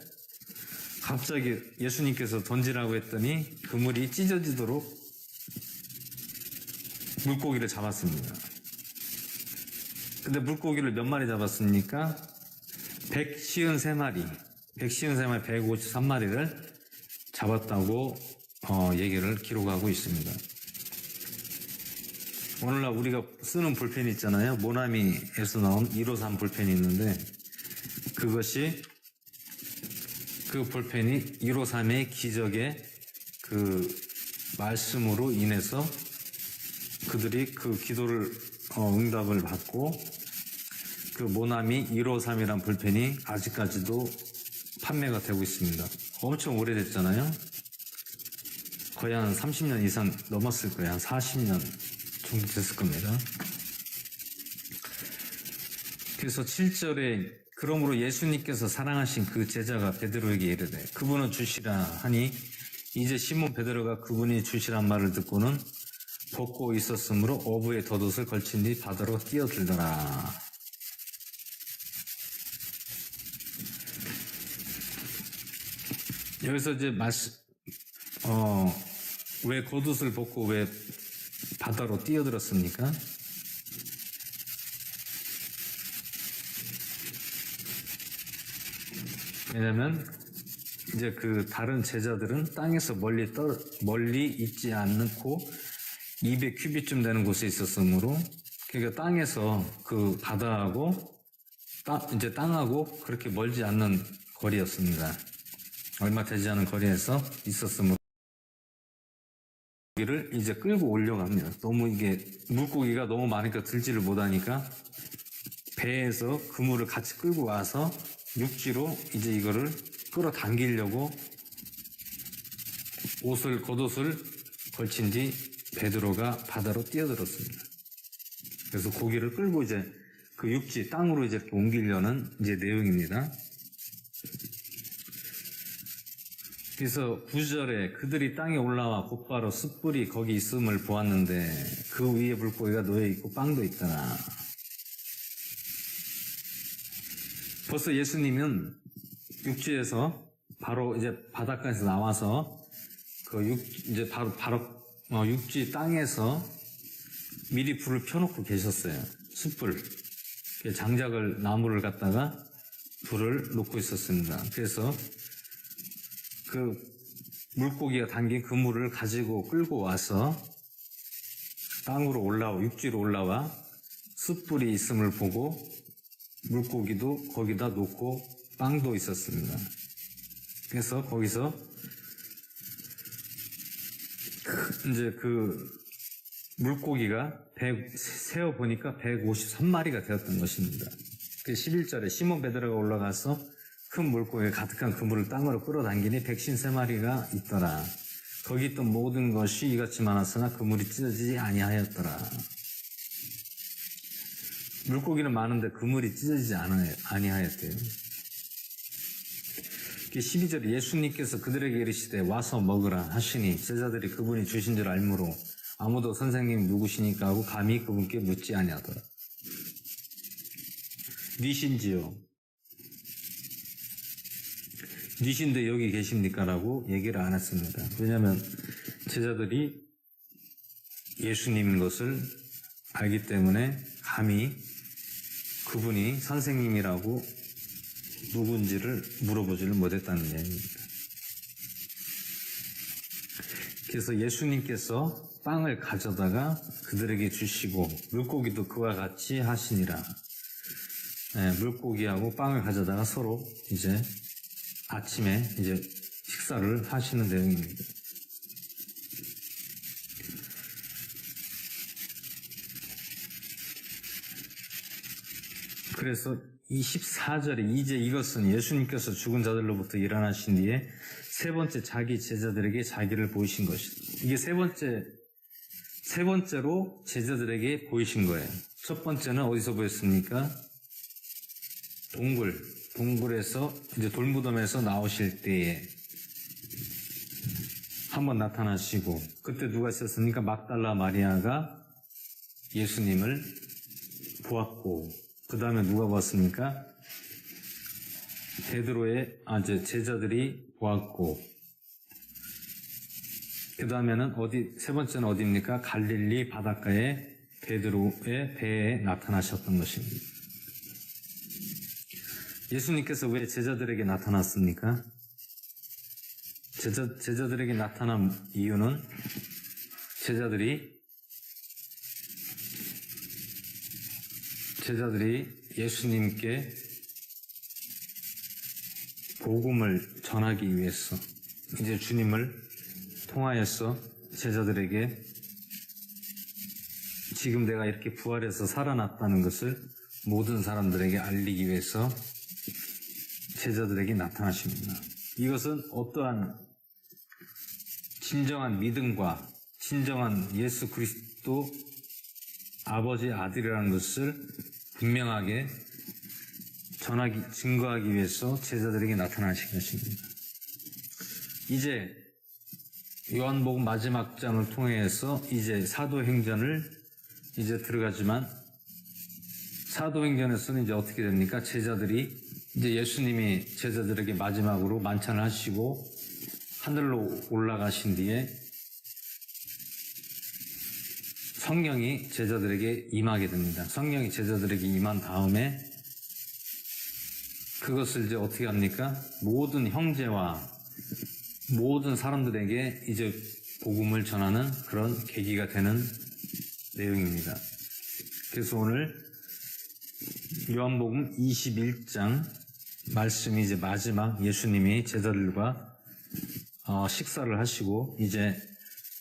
갑자기 예수님께서 던지라고 했더니 그물이 찢어지도록 물고기를 잡았습니다. 근데 물고기를 몇 마리 잡았습니까? 153마리, 153마리를 잡았다고 얘기를 기록하고 있습니다. 오늘날 우리가 쓰는 볼펜이 있잖아요. 모나미에서 나온 153 볼펜이 있는데 그 볼펜이 153의 기적의 그 말씀으로 인해서 그들이 그 기도를 응답을 받고 그 모나미 153이란 볼펜이 아직까지도 판매가 되고 있습니다. 엄청 오래됐잖아요. 거의 한 30년 이상 넘었을 거예요. 한 40년 정도 됐을 겁니다. 그래서 7절에 그러므로 예수님께서 사랑하신 그 제자가 베드로에게 이르되 그분은 주시라 하니 이제 시몬 베드로가 그분이 주시란 말을 듣고는 벗고 있었으므로 어부의 덧옷을 걸친 뒤 바다로 뛰어들더라. 여기서 이제 왜 겉옷을 벗고 왜 바다로 뛰어들었습니까? 왜냐면 이제 그 다른 제자들은 땅에서 멀리 있지 않고 200큐빗쯤 되는 곳에 있었으므로 그러니까 땅에서 그 바다하고 이제 땅하고 그렇게 멀지 않는 거리였습니다. 얼마 되지 않은 거리에서 있었으므로 고기를 이제 끌고 오려고 합니다. 너무 이게 물고기가 너무 많으니까 들지를 못하니까 배에서 그물을 같이 끌고 와서 육지로 이제 이거를 끌어당기려고 겉옷을 걸친 뒤 베드로가 바다로 뛰어들었습니다. 그래서 고기를 끌고 이제 그 육지 땅으로 이제 이렇게 옮기려는 이제 내용입니다. 그래서 9절에 그들이 땅에 올라와 곧바로 숯불이 거기 있음을 보았는데 그 위에 물고기가 놓여 있고 빵도 있더라. 벌써 예수님은 육지에서 바로 이제 바닷가에서 나와서 이제 바로 육지 땅에서 미리 불을 펴놓고 계셨어요. 숯불. 장작을, 나무를 갖다가 불을 놓고 있었습니다. 그래서 그 물고기가 담긴 그물을 가지고 끌고 와서 육지로 올라와 숯불이 있음을 보고 물고기도 거기다 놓고 빵도 있었습니다. 그래서 거기서 이제 그 물고기가 세어 보니까 153마리가 되었던 것입니다. 그 11절에 시몬 베드로가 올라가서 큰 물고기가 가득한 그물을 땅으로 끌어당기니 153마리가 있더라. 거기 있던 모든 것이 이같이 많았으나 그물이 찢어지지 아니하였더라. 물고기는 많은데 그물이 찢어지지 아니하였대요. 12절에 예수님께서 그들에게 이르시되 와서 먹으라 하시니 제자들이 그분이 주신 줄 알므로 아무도 선생님 누구시니까 하고 감히 그분께 묻지 아니하더라. 니신지요? 니신데 여기 계십니까? 라고 얘기를 안 했습니다. 왜냐하면 제자들이 예수님인 것을 알기 때문에 감히 그분이 선생님이라고 누군지를 물어보지를 못했다는 얘기입니다. 그래서 예수님께서 빵을 가져다가 그들에게 주시고 물고기도 그와 같이 하시니라. 물고기하고 빵을 가져다가 서로 이제 아침에 이제 식사를 하시는 내용입니다. 그래서 24절에 이제 이것은 예수님께서 죽은 자들로부터 일어나신 뒤에 세 번째 자기 제자들에게 자기를 보이신 것이다. 이게 세 번째로 제자들에게 보이신 거예요. 첫 번째는 어디서 보였습니까? 동굴에서 이제 돌무덤에서 나오실 때에 한번 나타나시고, 그때 누가 있었습니까? 막달라 마리아가 예수님을 보았고, 그 다음에 누가 보았습니까? 베드로의 이제 제자들이 보았고, 그 다음에는 세 번째는 어디입니까? 갈릴리 바닷가에 베드로의 배에 나타나셨던 것입니다. 예수님께서 왜 제자들에게 나타났습니까? 제자들에게 나타난 이유는 제자들이 예수님께 복음을 전하기 위해서 이제 주님을 통하여서 제자들에게 지금 내가 이렇게 부활해서 살아났다는 것을 모든 사람들에게 알리기 위해서 제자들에게 나타나십니다. 이것은 어떠한 진정한 믿음과 진정한 예수 그리스도 아버지의 아들이라는 것을 분명하게 증거하기 위해서 제자들에게 나타나신 것입니다. 이제 요한복음 마지막 장을 통해서 이제 사도행전을 이제 들어가지만 사도행전에서는 이제 어떻게 됩니까? 제자들이 이제 예수님이 제자들에게 마지막으로 만찬을 하시고 하늘로 올라가신 뒤에 성령이 제자들에게 임하게 됩니다. 성령이 제자들에게 임한 다음에 그것을 이제 어떻게 합니까? 모든 형제와 모든 사람들에게 이제 복음을 전하는 그런 계기가 되는 내용입니다. 그래서 오늘 요한복음 21장 말씀이 이제 마지막 예수님이 제자들과 식사를 하시고 이제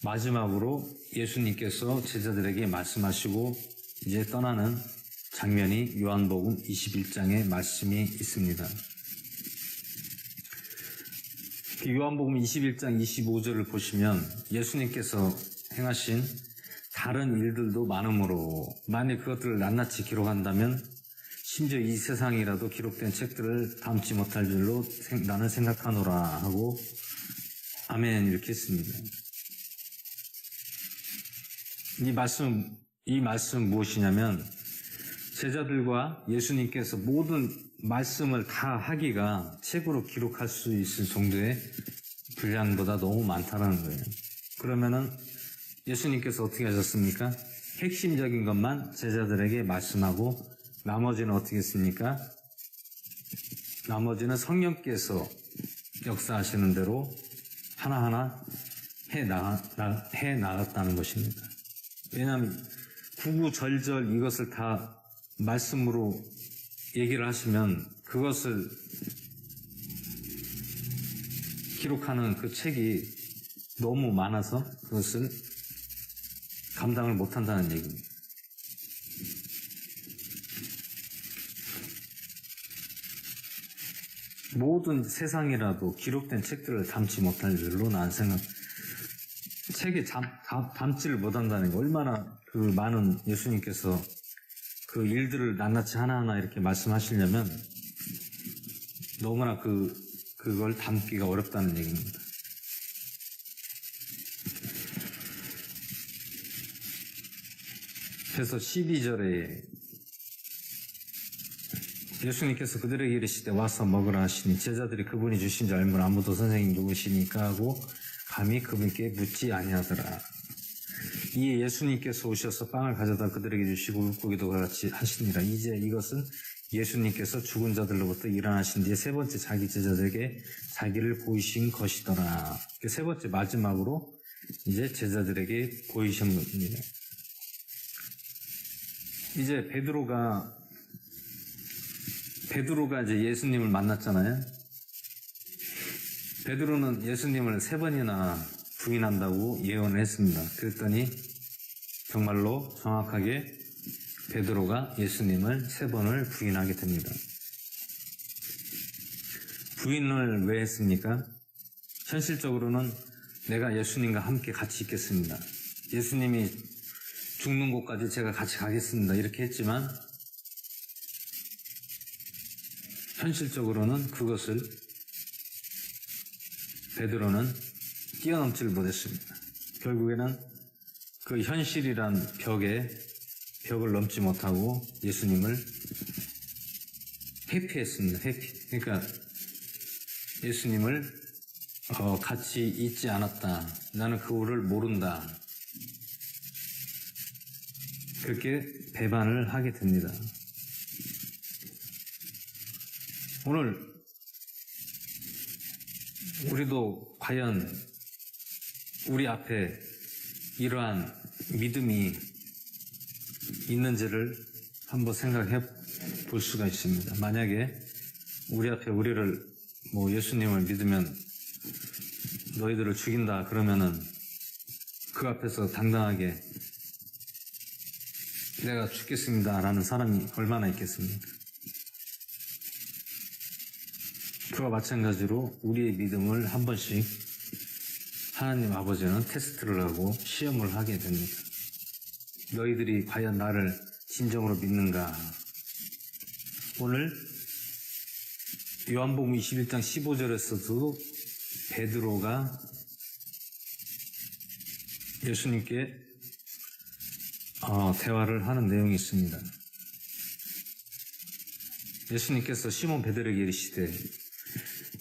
마지막으로 예수님께서 제자들에게 말씀하시고 이제 떠나는 장면이 요한복음 21장에 말씀이 있습니다. 요한복음 21장 25절을 보시면 예수님께서 행하신 다른 일들도 많으므로 만일 그것들을 낱낱이 기록한다면 심지어 이 세상이라도 기록된 책들을 담지 못할 줄로 나는 생각하노라 하고 아멘 이렇게 했습니다. 이 말씀은 무엇이냐면 제자들과 예수님께서 말씀을 다 하기가 책으로 기록할 수 있을 정도의 분량보다 너무 많다는 거예요. 그러면은 예수님께서 어떻게 하셨습니까? 핵심적인 것만 제자들에게 말씀하고 나머지는 어떻게 했습니까? 나머지는 성령께서 역사하시는 대로 하나하나 해 나갔다는 것입니다. 왜냐하면 구구절절 이것을 다 말씀으로 얘기를 하시면 그것을 기록하는 그 책이 너무 많아서 그것을 감당을 못한다는 얘기입니다. 모든 세상이라도 기록된 책들을 담지 못할 줄로 난 생각. 책에 담지를 못한다는 게 얼마나 그 많은 예수님께서 그 일들을 낱낱이 하나하나 이렇게 말씀하시려면 너무나 그걸 담기가 어렵다는 얘기입니다. 그래서 12절에 예수님께서 그들에게 이르시되 와서 먹으라 하시니 제자들이 그분이 주신 줄 알면 아무도 선생님 누구시니까 하고 감히 그분께 묻지 아니하더라. 이에 예수님께서 오셔서 빵을 가져다 그들에게 주시고 물고기도 같이 하시니라. 이제 이것은 예수님께서 죽은 자들로부터 일어나신 뒤에 세 번째 자기 제자들에게 자기를 보이신 것이더라. 세 번째 마지막으로 이제 제자들에게 보이신 겁니다. 이제 베드로가 이제 예수님을 만났잖아요. 베드로는 예수님을 3번이나 부인한다고 예언을 했습니다. 그랬더니 정말로 정확하게 베드로가 예수님을 3번을 부인하게 됩니다. 부인을 왜 했습니까? 현실적으로는 내가 예수님과 함께 같이 있겠습니다. 예수님이 죽는 곳까지 제가 같이 가겠습니다. 이렇게 했지만 현실적으로는 그것을 베드로는 뛰어넘지를 못했습니다. 결국에는 그 현실이란 벽을 넘지 못하고 예수님을 회피했습니다. 그러니까 예수님을 같이 있지 않았다. 나는 그거를 모른다. 그렇게 배반을 하게 됩니다. 오늘 우리도 과연 우리 앞에 이러한 믿음이 있는지를 한번 생각해 볼 수가 있습니다. 만약에 우리 앞에 우리를 예수님을 믿으면 너희들을 죽인다 그러면은 그 앞에서 당당하게 내가 죽겠습니다 라는 사람이 얼마나 있겠습니까? 그와 마찬가지로 우리의 믿음을 한 번씩 하나님 아버지는 테스트를 하고 시험을 하게 됩니다. 너희들이 과연 나를 진정으로 믿는가? 오늘 요한복음 21장 15절에서도 베드로가 예수님께 대화를 하는 내용이 있습니다. 예수님께서 시몬 베드로에게 이르시되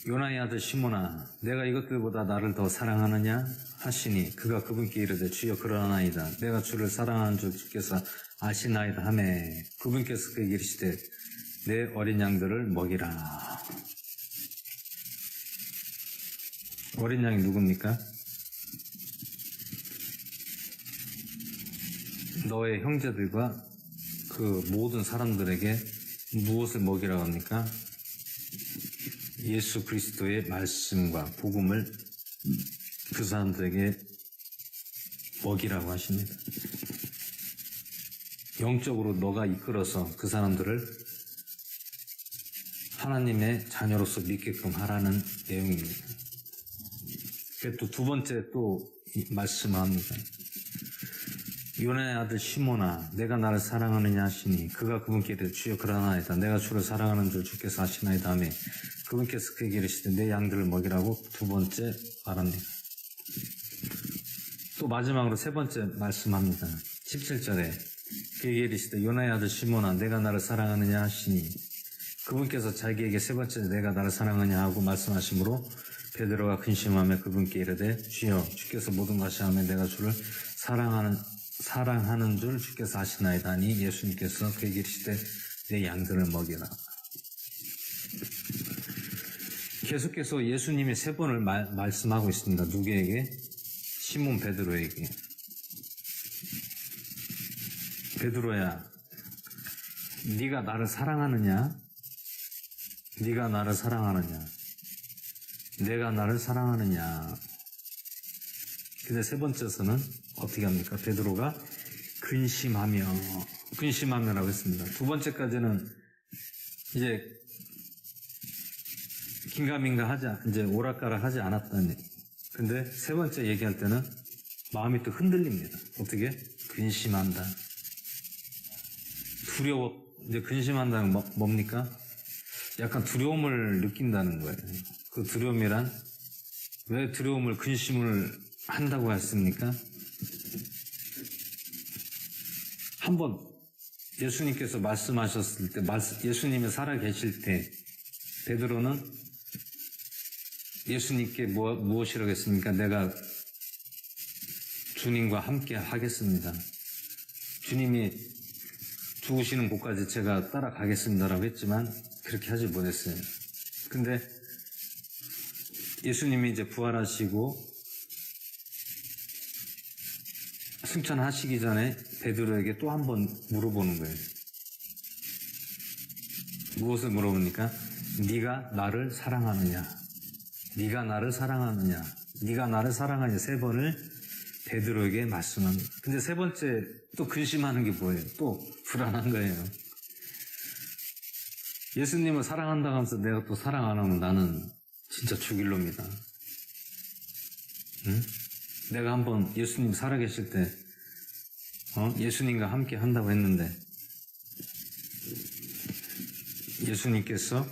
요나의 아들 시몬아 내가 이것들보다 나를 더 사랑하느냐 하시니 그가 그분께 이르되 주여 그러나이다. 내가 주를 사랑하는 줄 주께서 아시나이다 하매 그분께서 그에게 이르시되 내 어린 양들을 먹이라. 어린 양이 누굽니까? 너의 형제들과 그 모든 사람들에게 무엇을 먹이라고 합니까? 예수 그리스도의 말씀과 복음을 그 사람들에게 먹이라고 하십니다. 영적으로 너가 이끌어서 그 사람들을 하나님의 자녀로서 믿게끔 하라는 내용입니다. 또 두 번째 또 말씀합니다. 요나의 아들 시몬아 내가 나를 사랑하느냐 하시니 그가 그분께 이르되 주여 그러나이다. 내가 주를 사랑하는 줄 주께서 아시나이다 하며 그분께서 그에게 이르시되 내 양들을 먹이라고 두 번째 말합니다. 또 마지막으로 세 번째 말씀합니다. 17절에 그에게 이르시되 요나의 아들 시몬아 내가 나를 사랑하느냐 하시니 그분께서 자기에게 세 번째 내가 나를 사랑하냐 하고 말씀하시므로 베드로가 근심하며 그분께 이르되 주여 주께서 모든 것이 하면 내가 주를 사랑하는 줄 주께서 아시나이다 하니 예수님께서 그에게 이르시되 내 양들을 먹이라. 계속해서 예수님이 세 번을 말씀하고 있습니다. 누구에게? 시몬 베드로에게. 베드로야, 네가 나를 사랑하느냐? 네가 나를 사랑하느냐? 내가 나를 사랑하느냐? 근데 세 번째서는 어떻게 합니까? 베드로가 근심하며라고 했습니다. 두 번째까지는 이제 긴가민가 이제 오락가락 하지 않았다니. 근데 세 번째 얘기할 때는 마음이 또 흔들립니다. 어떻게? 근심한다. 두려워. 이제 근심한다는 건 뭡니까? 약간 두려움을 느낀다는 거예요. 그 두려움이란 왜 두려움을 근심을 한다고 했습니까? 한번 예수님께서 말씀하셨을 때, 예수님이 살아계실 때 베드로는 예수님께 무엇이라고 했습니까? 내가 주님과 함께 하겠습니다. 주님이 죽으시는 곳까지 제가 따라가겠습니다라고 했지만 그렇게 하지 못했어요. 근데 예수님이 이제 부활하시고 승천하시기 전에 베드로에게 또 한 번 물어보는 거예요. 무엇을 물어보니까 네가 나를 사랑하느냐? 네가 나를 사랑하느냐? 네가 나를 사랑하느냐? 세 번을 베드로에게 말씀합니다. 근데 세 번째 또 근심하는 게 뭐예요? 또 불안한 거예요. 예수님을 사랑한다고 하면서 내가 또 사랑 안 하면 나는 진짜 죽일 놈이다. 응? 내가 한번 예수님 살아계실 때 예수님과 함께 한다고 했는데 예수님께서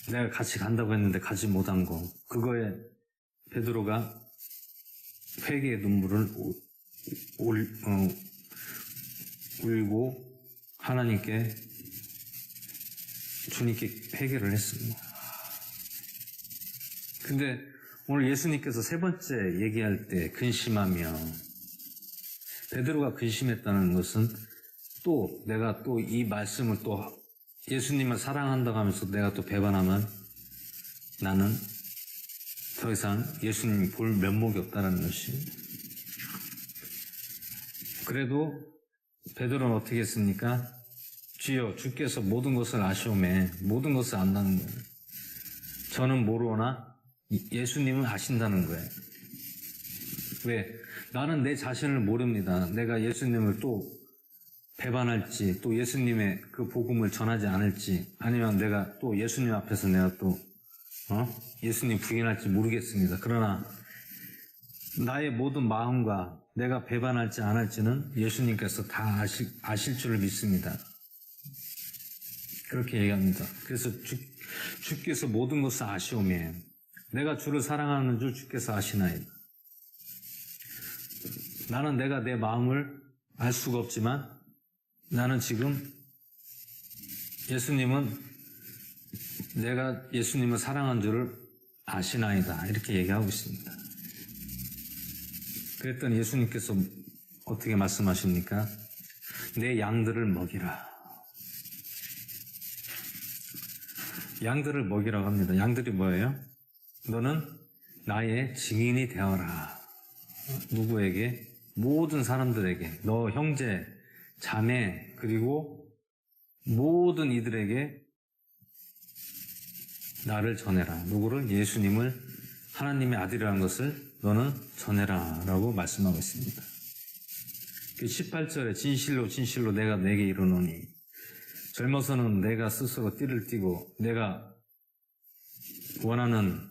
내가 같이 간다고 했는데 가지 못한 거, 그거에 베드로가 회개의 눈물을 울고 하나님께, 주님께 회개를 했습니다. 근데 오늘 예수님께서 세 번째 얘기할 때 근심하며, 베드로가 근심했다는 것은 또 내가 또 이 말씀을 또 예수님을 사랑한다고 하면서 내가 또 배반하면 나는 더 이상 예수님 볼 면목이 없다는 것입니다. 그래도 베드로는 어떻게 했습니까? 주여 주께서 모든 것을 아시오매, 모든 것을 안다는 거예요. 저는 모르오나 예수님은 아신다는 거예요. 왜? 나는 내 자신을 모릅니다. 내가 예수님을 또 배반할지, 또 예수님의 그 복음을 전하지 않을지, 아니면 내가 또 예수님 앞에서 내가 또 예수님 부인할지 모르겠습니다. 그러나 나의 모든 마음과 내가 배반할지 안 할지는 예수님께서 다 아실 줄을 믿습니다. 그렇게 얘기합니다. 그래서 주께서 모든 것을 아시오매, 내가 주를 사랑하는 줄 주께서 아시나이다. 나는 내가 내 마음을 알 수가 없지만 나는 지금 내가 예수님을 사랑한 줄을 아시나이다. 이렇게 얘기하고 있습니다. 그랬더니 예수님께서 어떻게 말씀하십니까? 내 양들을 먹이라. 양들을 먹이라고 합니다. 양들이 뭐예요? 너는 나의 증인이 되어라. 누구에게? 모든 사람들에게, 너 형제, 자매, 그리고 모든 이들에게 나를 전해라. 누구를? 예수님을, 하나님의 아들이라는 것을 너는 전해라 라고 말씀하고 있습니다. 18절에 진실로 진실로 내가 내게 이르노니 젊어서는 내가 스스로 띠를 띠고 내가 원하는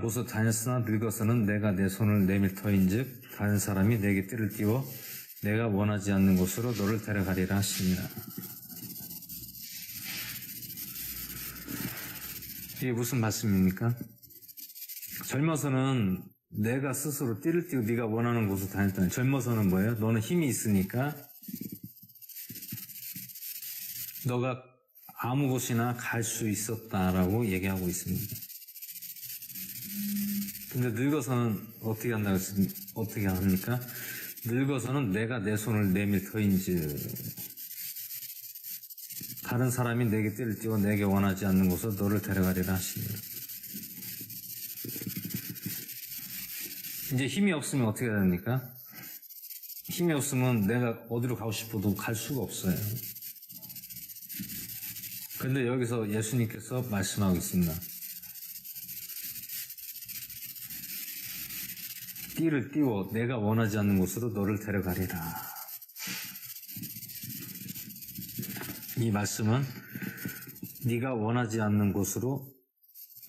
곳을 다녔으나 늙어서는 내가 내 손을 내밀 터인즉 다른 사람이 내게 띠를 띠워 내가 원하지 않는 곳으로 너를 데려가리라 하시니라. 이게 무슨 말씀입니까? 젊어서는 내가 스스로 띠를 띠고 네가 원하는 곳으로 다녔다는. 젊어서는 뭐예요? 너는 힘이 있으니까 너가 아무 곳이나 갈 수 있었다라고 얘기하고 있습니다. 근데 늙어서는 어떻게 한다고 했습니까? 어떻게 합니까? 늙어서는 내가 내 손을 내밀 터인지 다른 사람이 내게 띠를 띠고 내게 원하지 않는 곳으로 너를 데려가리라 하시니라. 이제 힘이 없으면 어떻게 해야 됩니까? 힘이 없으면 내가 어디로 가고 싶어도 갈 수가 없어요. 근데 여기서 예수님께서 말씀하고 있습니다. 띠를 띄워 내가 원하지 않는 곳으로 너를 데려가리라. 이 말씀은 네가 원하지 않는 곳으로,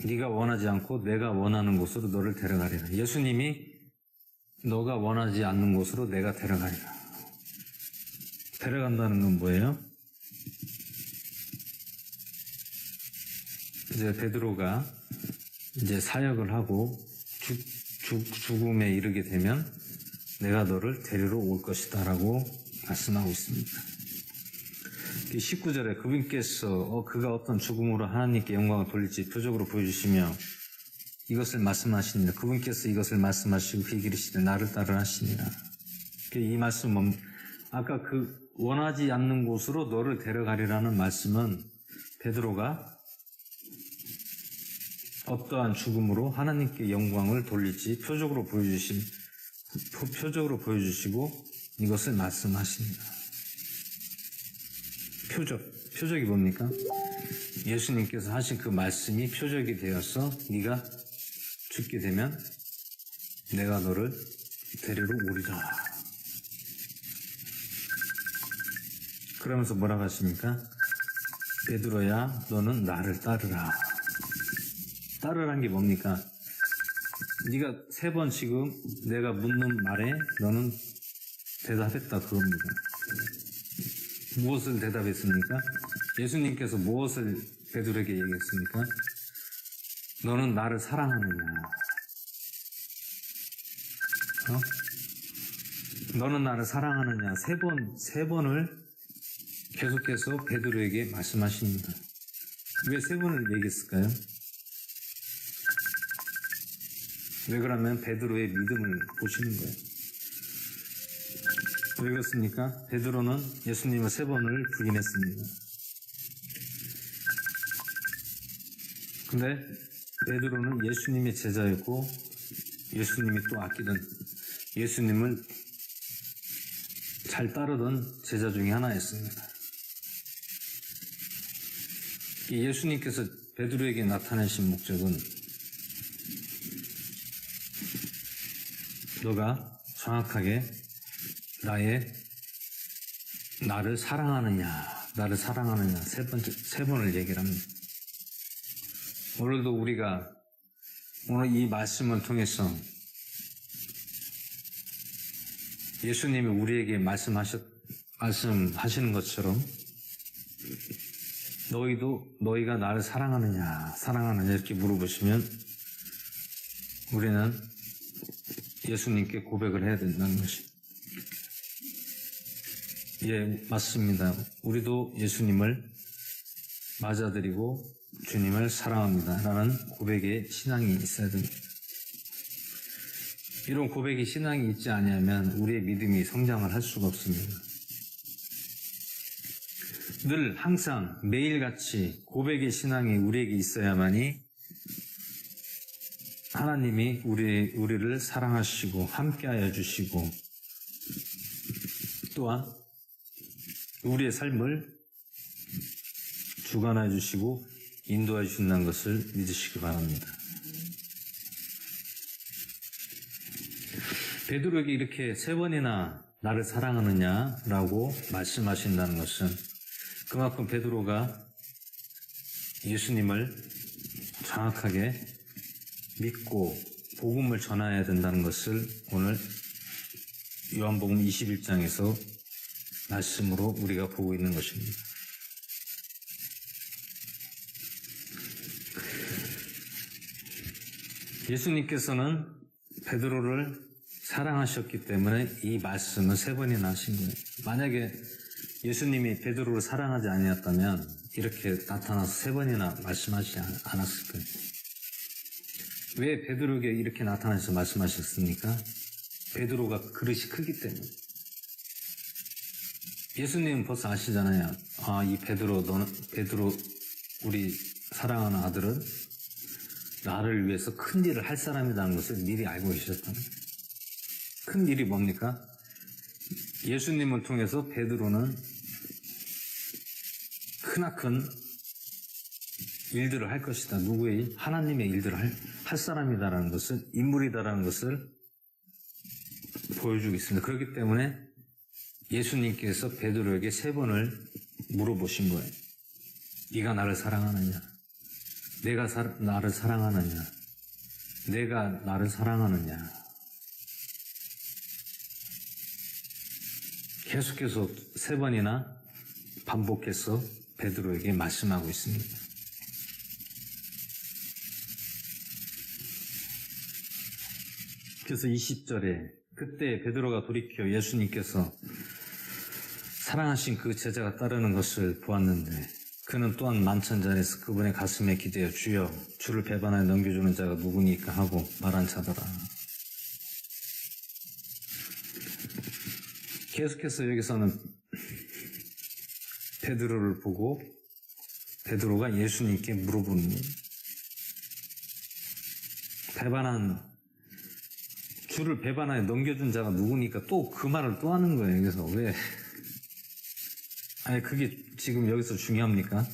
네가 원하지 않고 내가 원하는 곳으로 너를 데려가리라. 예수님이 너가 원하지 않는 곳으로 내가 데려가리라. 데려간다는 건 뭐예요? 이제 베드로가 이제 사역을 하고 죽음에 이르게 되면 내가 너를 데리러 올 것이다 라고 말씀하고 있습니다. 19절에 그분께서 그가 어떤 죽음으로 하나님께 영광을 돌릴지 표적으로 보여주시며 이것을 말씀하시니라. 그분께서 이것을 말씀하시고 그 이르시되 나를 따르라 하시니라. 이 말씀은 아까 그 원하지 않는 곳으로 너를 데려가리라는 말씀은 베드로가 어떠한 죽음으로 하나님께 영광을 돌릴지 표적으로 보여주시고 이것을 말씀하십니다. 표적이 뭡니까? 예수님께서 하신 그 말씀이 표적이 되어서 네가 죽게 되면 내가 너를 데리러 오리라. 그러면서 뭐라고 하십니까? 베드로야 너는 나를 따르라. 따르란 게 뭡니까? 네가 3번 지금 내가 묻는 말에 너는 대답했다 그겁니다. 무엇을 대답했습니까? 예수님께서 무엇을 베드로에게 얘기했습니까? 너는 나를 사랑하느냐? 너는 나를 사랑하느냐? 3번을 계속해서 베드로에게 말씀하십니다. 왜 3번을 얘기했을까요? 왜 그러면 베드로의 믿음을 보시는 거예요. 왜 그렇습니까? 베드로는 예수님을 3번을 부인했습니다. 근데 베드로는 예수님의 제자였고 예수님이 또 아끼던 예수님을 잘 따르던 제자 중에 하나였습니다. 이 예수님께서 베드로에게 나타내신 목적은 너가 정확하게 나를 사랑하느냐 3번을 얘기를 합니다. 오늘도 우리가 오늘 이 말씀을 통해서 예수님이 우리에게 말씀하시는 것처럼 너희가 나를 사랑하느냐 이렇게 물어보시면 우리는 예수님께 고백을 해야 된다는 것입니다. 예, 맞습니다. 우리도 예수님을 맞아들이고 주님을 사랑합니다 라는 고백의 신앙이 있어야 됩니다. 이런 고백의 신앙이 있지 않으면 우리의 믿음이 성장을 할 수가 없습니다. 늘 항상 매일같이 고백의 신앙이 우리에게 있어야만이 하나님이 우리를 사랑하시고 함께하여 주시고 또한 우리의 삶을 주관하여 주시고 인도하여 주신다는 것을 믿으시기 바랍니다. 베드로에게 이렇게 3번이나 나를 사랑하느냐라고 말씀하신다는 것은 그만큼 베드로가 예수님을 정확하게 믿고 복음을 전해야 된다는 것을 오늘 요한복음 21장에서 말씀으로 우리가 보고 있는 것입니다. 예수님께서는 베드로를 사랑하셨기 때문에 이 말씀을 3번이나 하신 거예요. 만약에 예수님이 베드로를 사랑하지 아니었다면 이렇게 나타나서 3번이나 말씀하지 않았을 거예요. 왜 베드로에게 이렇게 나타나셔서 말씀하셨습니까? 베드로가 그릇이 크기 때문에. 예수님은 벌써 아시잖아요. 아, 이 베드로, 우리 사랑하는 아들은 나를 위해서 큰 일을 할 사람이라는 것을 미리 알고 계셨다는 거예요. 큰 일이 뭡니까? 예수님을 통해서 베드로는 크나큰 일들을 할 것이다. 누구의? 하나님의 일들을 할 사람이다라는 것을, 인물이다라는 것을 보여주고 있습니다. 그렇기 때문에 예수님께서 베드로에게 3번을 물어보신 거예요. 네가 나를 사랑하느냐? 내가 나를 사랑하느냐? 내가 나를 사랑하느냐? 계속해서 3번이나 반복해서 베드로에게 말씀하고 있습니다. 그래서 20절에 그때 베드로가 돌이켜 예수님께서 사랑하신 그 제자가 따르는 것을 보았는데 그는 또한 만찬자리에서 그분의 가슴에 기대어 주여 주를 배반하여 넘겨주는 자가 누구니까 하고 말한 자더라. 계속해서 여기서는 베드로를 보고 베드로가 예수님께 물어보는 거예요. 주를 배반하여 넘겨준 자가 누구니까 또 그 말을 또 하는 거예요. 그래서 왜? 아니 그게 지금 여기서 중요합니까?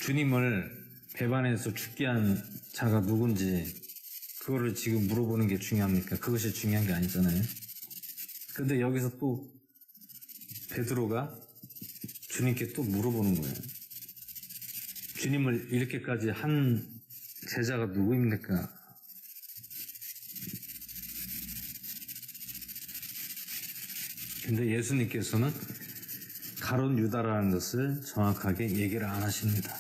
주님을 배반해서 죽게 한 자가 누군지 그거를 지금 물어보는 게 중요합니까? 그것이 중요한 게 아니잖아요. 근데 여기서 또 베드로가 주님께 또 물어보는 거예요. 주님을 이렇게까지 한 제자가 누구입니까? 근데 예수님께서는 가룟 유다라는 것을 정확하게 얘기를 안 하십니다.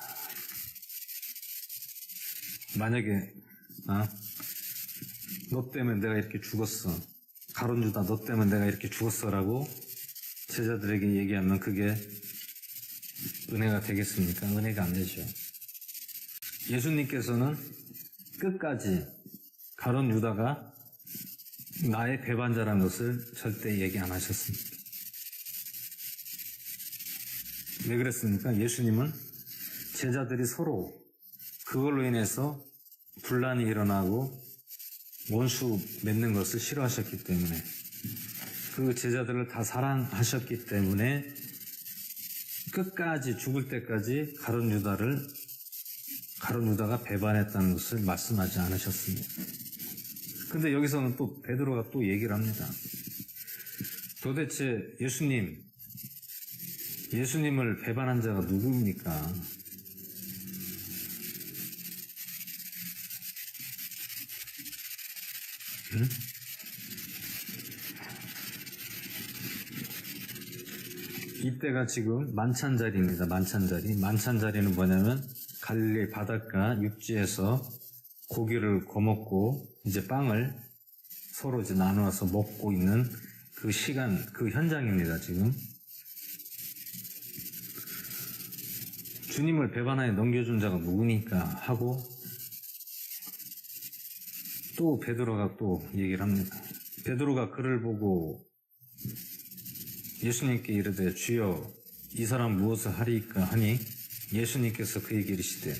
만약에 너 때문에 내가 이렇게 죽었어. 가룟 유다 너 때문에 내가 이렇게 죽었어라고 제자들에게 얘기하면 그게 은혜가 되겠습니까? 은혜가 안 되죠. 예수님께서는 끝까지 가룟 유다가 나의 배반자라는 것을 절대 얘기 안 하셨습니다. 왜 그랬습니까? 예수님은 제자들이 서로 그걸로 인해서 분란이 일어나고 원수 맺는 것을 싫어하셨기 때문에 그 제자들을 다 사랑하셨기 때문에 끝까지 죽을 때까지 가룟 유다가 배반했다는 것을 말씀하지 않으셨습니다. 근데 여기서는 또 베드로가 또 얘기를 합니다. 도대체 예수님을 배반한 자가 누구입니까? 응? 이때가 지금 만찬자리입니다. 만찬자리는 뭐냐면 갈릴리 바닷가 육지에서 고기를 거먹고 이제 빵을 서로 이제 나누어서 먹고 있는 그 시간, 그 현장입니다, 지금. 주님을 배반하여 넘겨준 자가 누구니까 하고 또 베드로가 또 얘기를 합니다. 베드로가 그를 보고 예수님께 이르되 주여 이 사람 무엇을 하리이까 하니 예수님께서 그에게 이르시되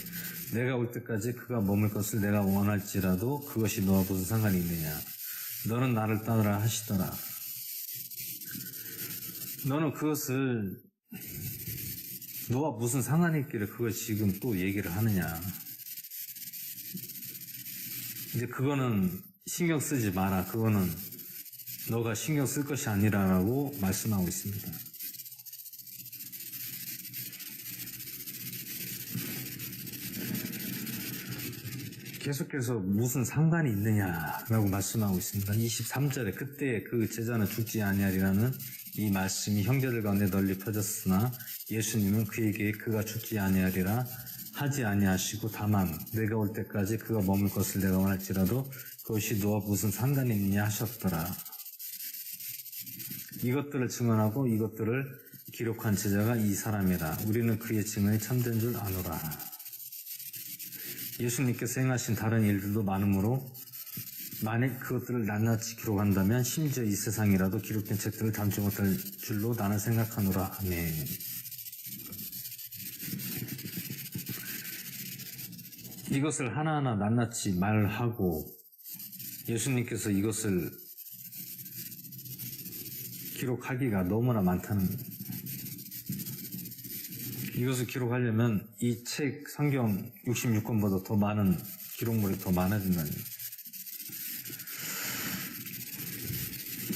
내가 올 때까지 그가 머물 것을 내가 원할지라도 그것이 너와 무슨 상관이 있느냐. 너는 나를 따르라 하시더라. 너는 그것을 너와 무슨 상관이 있기를 그걸 지금 또 얘기를 하느냐. 이제 그거는 신경 쓰지 마라. 그거는 너가 신경 쓸 것이 아니라라고 말씀하고 있습니다. 계속해서 무슨 상관이 있느냐라고 말씀하고 있습니다. 23절에 그때 그 제자는 죽지 아니하리라는 이 말씀이 형제들 가운데 널리 퍼졌으나 예수님은 그에게 그가 죽지 아니하리라 하지 아니하시고 다만 내가 올 때까지 그가 머물 것을 내가 원할지라도 그것이 너와 무슨 상관이 있느냐 하셨더라. 이것들을 증언하고 이것들을 기록한 제자가 이 사람이라. 우리는 그의 증언이 참된 줄 아노라. 예수님께서 행하신 다른 일들도 많으므로 만약 그것들을 낱낱이 기록한다면 심지어 이 세상이라도 기록된 책들을 담지 못할 줄로 나는 생각하노라. 아멘. 이것을 하나하나 낱낱이 말하고 예수님께서 이것을 기록하기가 너무나 많다는 거예요. 이것을 기록하려면 이 책 성경 66권보다 더 많은 기록물이 더 많아진다는 거예요.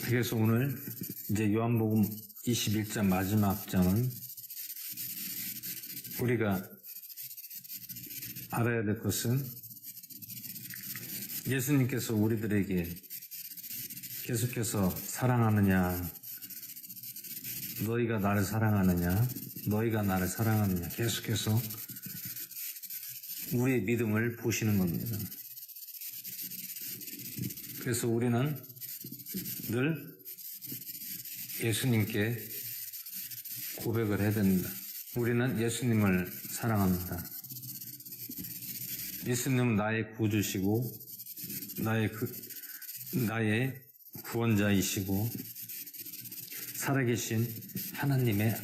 그래서 오늘 이제 요한복음 21장 마지막 장은 우리가 알아야 될 것은 예수님께서 우리들에게 계속해서 사랑하느냐, 너희가 나를 사랑하느냐, 너희가 나를 사랑하느냐, 계속해서 우리의 믿음을 보시는 겁니다. 그래서 우리는 늘 예수님께 고백을 해야 됩니다. 우리는 예수님을 사랑합니다. 예수님은 나의 구주시고 나의 구원자이시고 살아계신 하나님의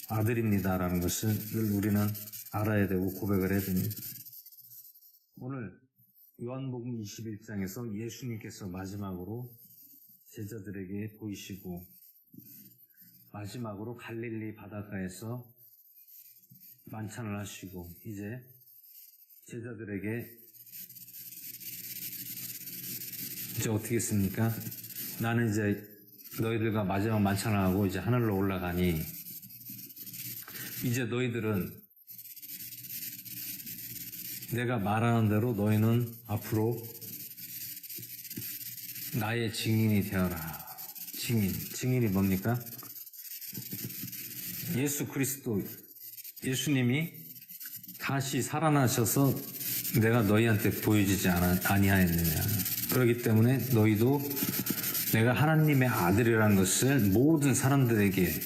아들입니다라는 것을 늘 우리는 알아야 되고 고백을 해야 됩니다. 오늘 요한복음 21장에서 예수님께서 마지막으로 제자들에게 보이시고 마지막으로 갈릴리 바닷가에서 만찬을 하시고 이제 제자들에게 이제 어떻게 했습니까? 나는 이제 너희들과 마지막 만찬을 하고 이제 하늘로 올라가니 이제 너희들은 내가 말하는 대로 너희는 앞으로 나의 증인이 되어라. 증인이 뭡니까? 예수 그리스도, 예수님이 다시 살아나셔서 내가 너희한테 보여지지 아니하였느냐. 그렇기 때문에 너희도 내가 하나님의 아들이라는 것을 모든 사람들에게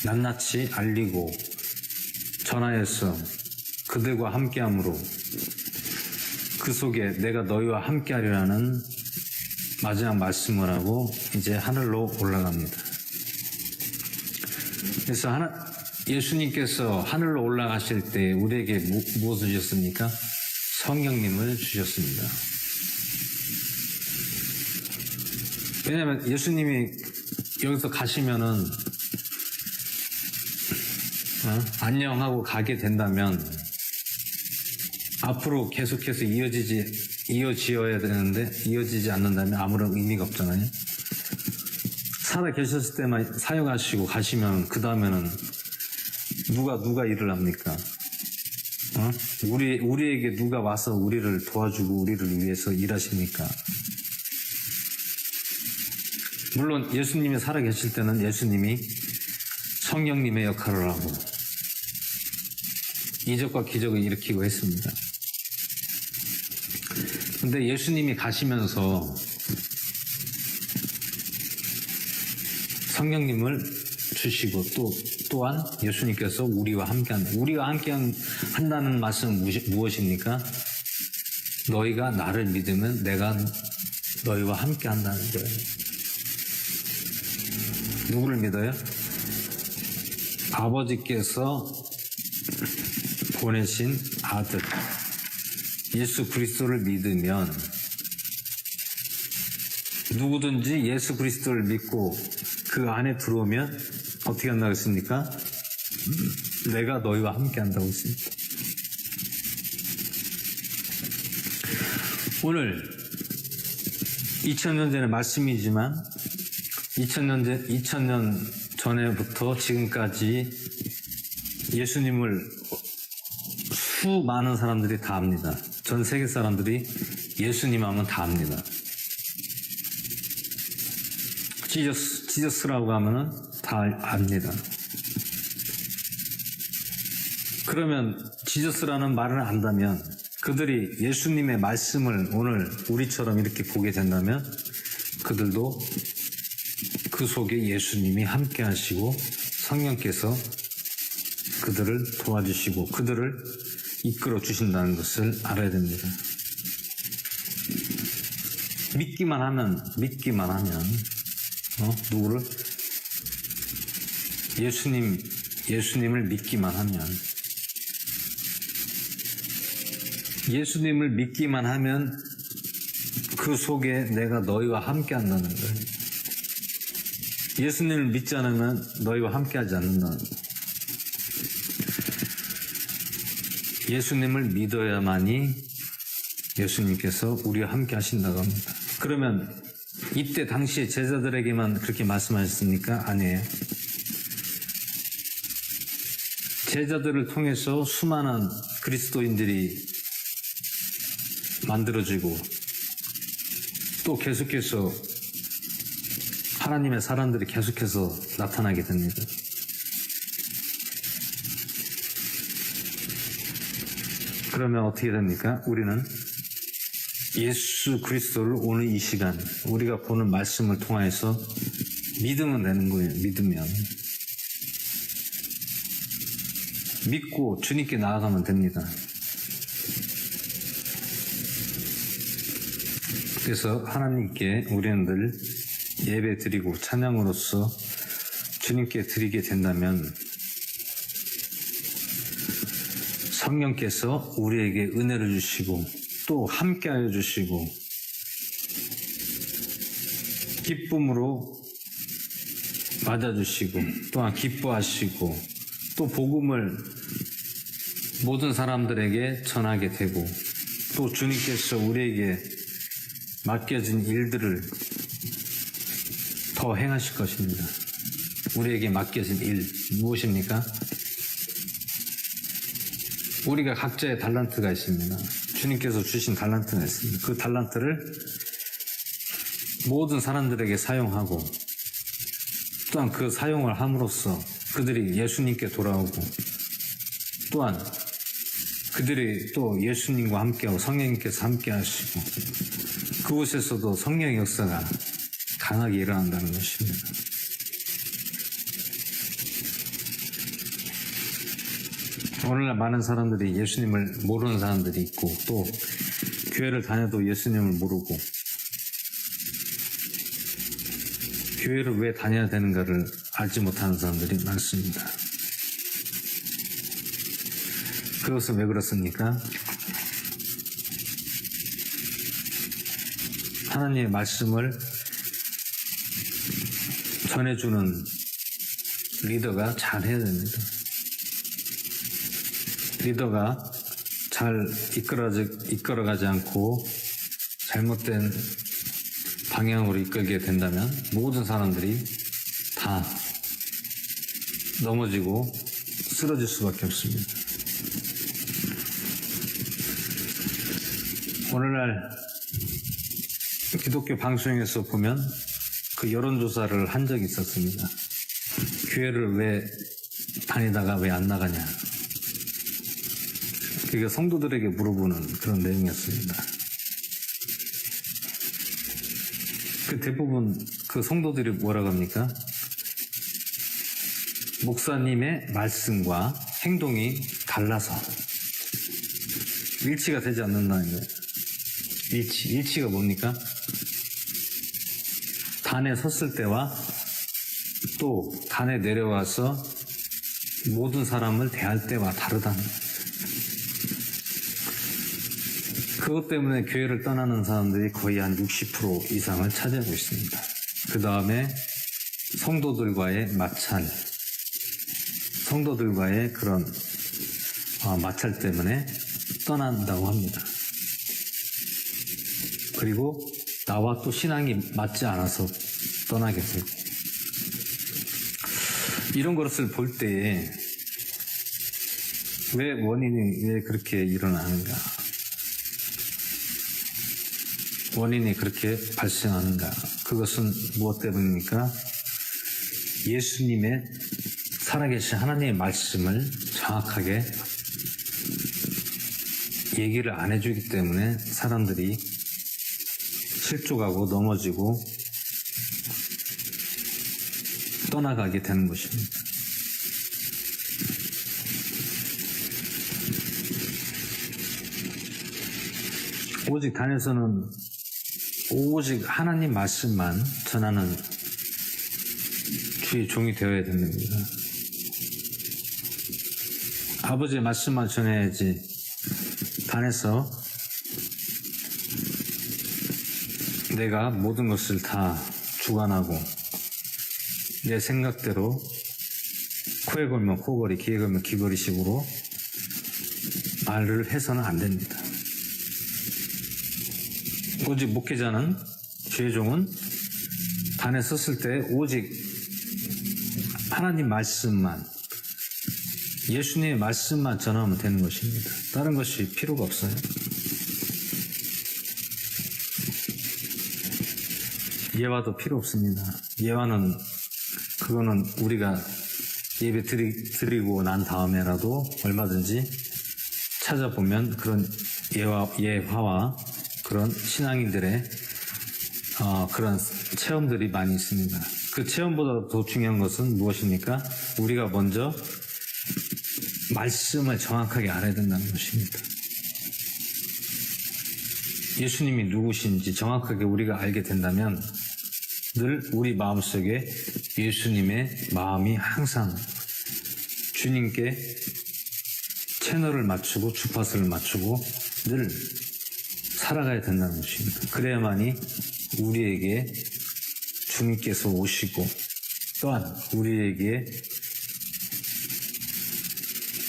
낱낱이 알리고 전하여서 그들과 함께함으로 그 속에 내가 너희와 함께하리라는 마지막 말씀을 하고 이제 하늘로 올라갑니다. 그래서 예수님께서 하늘로 올라가실 때 우리에게 무엇을 주셨습니까? 성령님을 주셨습니다. 왜냐하면 예수님이 여기서 가시면은 안녕하고 가게 된다면 앞으로 계속해서 이어지어야 되는데 이어지지 않는다면 아무런 의미가 없잖아요. 살아 계셨을 때만 사역하시고 가시면 그 다음에는 누가 일을 합니까? 우리에게 누가 와서 우리를 도와주고 우리를 위해서 일하십니까? 물론 예수님이 살아 계실 때는 예수님이 성령님의 역할을 하고 이적과 기적을 일으키고 했습니다. 근데 예수님이 가시면서 성령님을 주시고 또한 예수님께서 우리와 함께 한다는 말씀은 무엇입니까? 너희가 나를 믿으면 내가 너희와 함께 한다는 거예요. 누구를 믿어요? 아버지께서 보내신 아들 예수 그리스도를 믿으면 누구든지 예수 그리스도를 믿고 그 안에 들어오면 어떻게 한다고 했습니까? 내가 너희와 함께 한다고 했습니다. 오늘 2000년 전의 말씀이지만 2000년 전에부터 지금까지 예수님을 수많은 사람들이 다 압니다. 전 세계 사람들이 예수님 하면 다 압니다. 지저스라고 하면은 다 압니다. 그러면 지저스라는 말을 안다면 그들이 예수님의 말씀을 오늘 우리처럼 이렇게 보게 된다면 그들도 그 속에 예수님이 함께 하시고 성령께서 그들을 도와주시고 그들을 이끌어 주신다는 것을 알아야 됩니다. 믿기만 하면 누구를? 예수님을 믿기만 하면 그 속에 내가 너희와 함께 한다는 거예요. 예수님을 믿지 않으면 너희와 함께 하지 않는다는 거예요. 예수님을 믿어야만이 예수님께서 우리와 함께 하신다고 합니다. 그러면 이때 당시에 제자들에게만 그렇게 말씀하셨습니까? 아니에요. 제자들을 통해서 수많은 그리스도인들이 만들어지고 또 계속해서 하나님의 사람들이 계속해서 나타나게 됩니다. 그러면 어떻게 됩니까? 우리는 예수 그리스도를 오늘 이 시간 우리가 보는 말씀을 통해서 믿으면 되는 거예요. 믿고 주님께 나아가면 됩니다. 그래서 하나님께 우리는 늘 예배 드리고 찬양으로서 주님께 드리게 된다면 성령께서 우리에게 은혜를 주시고 또 함께하여 주시고 기쁨으로 맞아주시고 또한 기뻐하시고 또 복음을 모든 사람들에게 전하게 되고 또 주님께서 우리에게 맡겨진 일들을 더 행하실 것입니다. 우리에게 맡겨진 일 무엇입니까? 우리가 각자의 달란트가 있습니다. 주님께서 주신 달란트가 있습니다. 그 달란트를 모든 사람들에게 사용하고 또한 그 사용을 함으로써 그들이 예수님께 돌아오고 또한 그들이 또 예수님과 함께하고 성령님께서 함께 하시고 그곳에서도 성령의 역사가 강하게 일어난다는 것입니다. 오늘날 많은 사람들이 예수님을 모르는 사람들이 있고 또 교회를 다녀도 예수님을 모르고 교회를 왜 다녀야 되는가를 알지 못하는 사람들이 많습니다. 그것은 왜 그렇습니까? 하나님의 말씀을 전해주는 리더가 잘해야 됩니다. 리더가 잘 이끌어가지 않고 잘못된 방향으로 이끌게 된다면 모든 사람들이 다 넘어지고 쓰러질 수밖에 없습니다. 오늘날 기독교 방송에서 보면 그 여론조사를 한 적이 있었습니다. 교회를 왜 다니다가 왜 안 나가냐. 그게 성도들에게 물어보는 그런 내용이었습니다. 그 대부분 그 성도들이 뭐라고 합니까? 목사님의 말씀과 행동이 달라서 일치가 되지 않는다는 거예요. 일치가 뭡니까? 단에 섰을 때와 또 단에 내려와서 모든 사람을 대할 때와 다르다는 거예요. 그것 때문에 교회를 떠나는 사람들이 거의 한 60% 이상을 차지하고 있습니다. 그 다음에 성도들과의 마찰, 성도들과의 그런 마찰 때문에 떠난다고 합니다. 그리고 나와 또 신앙이 맞지 않아서 떠나게 되고 이런 것을 볼 때에 원인이 왜 그렇게 일어나는가? 원인이 그렇게 발생하는가? 그것은 무엇 때문입니까? 예수님의 살아계신 하나님의 말씀을 정확하게 얘기를 안 해주기 때문에 사람들이 실족하고 넘어지고 떠나가게 되는 것입니다. 오직 단에서는 오직 하나님 말씀만 전하는 주의 종이 되어야 됩니다. 아버지의 말씀만 전해야지 단에서 내가 모든 것을 다 주관하고 내 생각대로 코에 걸면 코걸이, 귀에 걸면 귀걸이식으로 말을 해서는 안 됩니다. 오직 목회자는, 주의 종은 단에 섰을 때 오직 하나님 말씀만, 예수님의 말씀만 전하면 되는 것입니다. 다른 것이 필요가 없어요. 예화도 필요 없습니다. 예화는 그거는 우리가 예배 드리고 난 다음에라도 얼마든지 찾아보면 그런 예화와 그런 신앙인들의 그런 체험들이 많이 있습니다. 그 체험보다 더 중요한 것은 무엇입니까? 우리가 먼저 말씀을 정확하게 알아야 된다는 것입니다. 예수님이 누구신지 정확하게 우리가 알게 된다면 늘 우리 마음속에 예수님의 마음이 항상 주님께 채널을 맞추고 주파수를 맞추고 늘 살아가야 된다는 것입니다. 그래야만이 우리에게 주님께서 오시고 또한 우리에게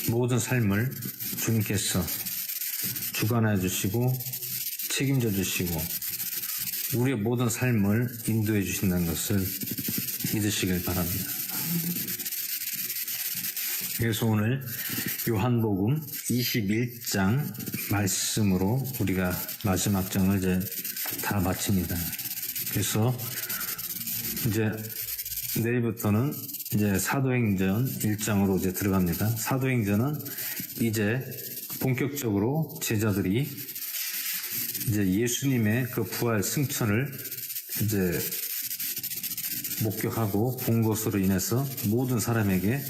모든 삶을 주님께서 주관해 주시고 책임져 주시고 우리의 모든 삶을 인도해 주신다는 것을 믿으시길 바랍니다. 그래서 오늘 요한복음 21장 말씀으로 우리가 마지막 장을 이제 다 마칩니다. 그래서 이제 내일부터는 이제 사도행전 1장으로 이제 들어갑니다. 사도행전은 이제 본격적으로 제자들이 이제 예수님의 그 부활 승천을 이제 목격하고 본 것으로 인해서 모든 사람에게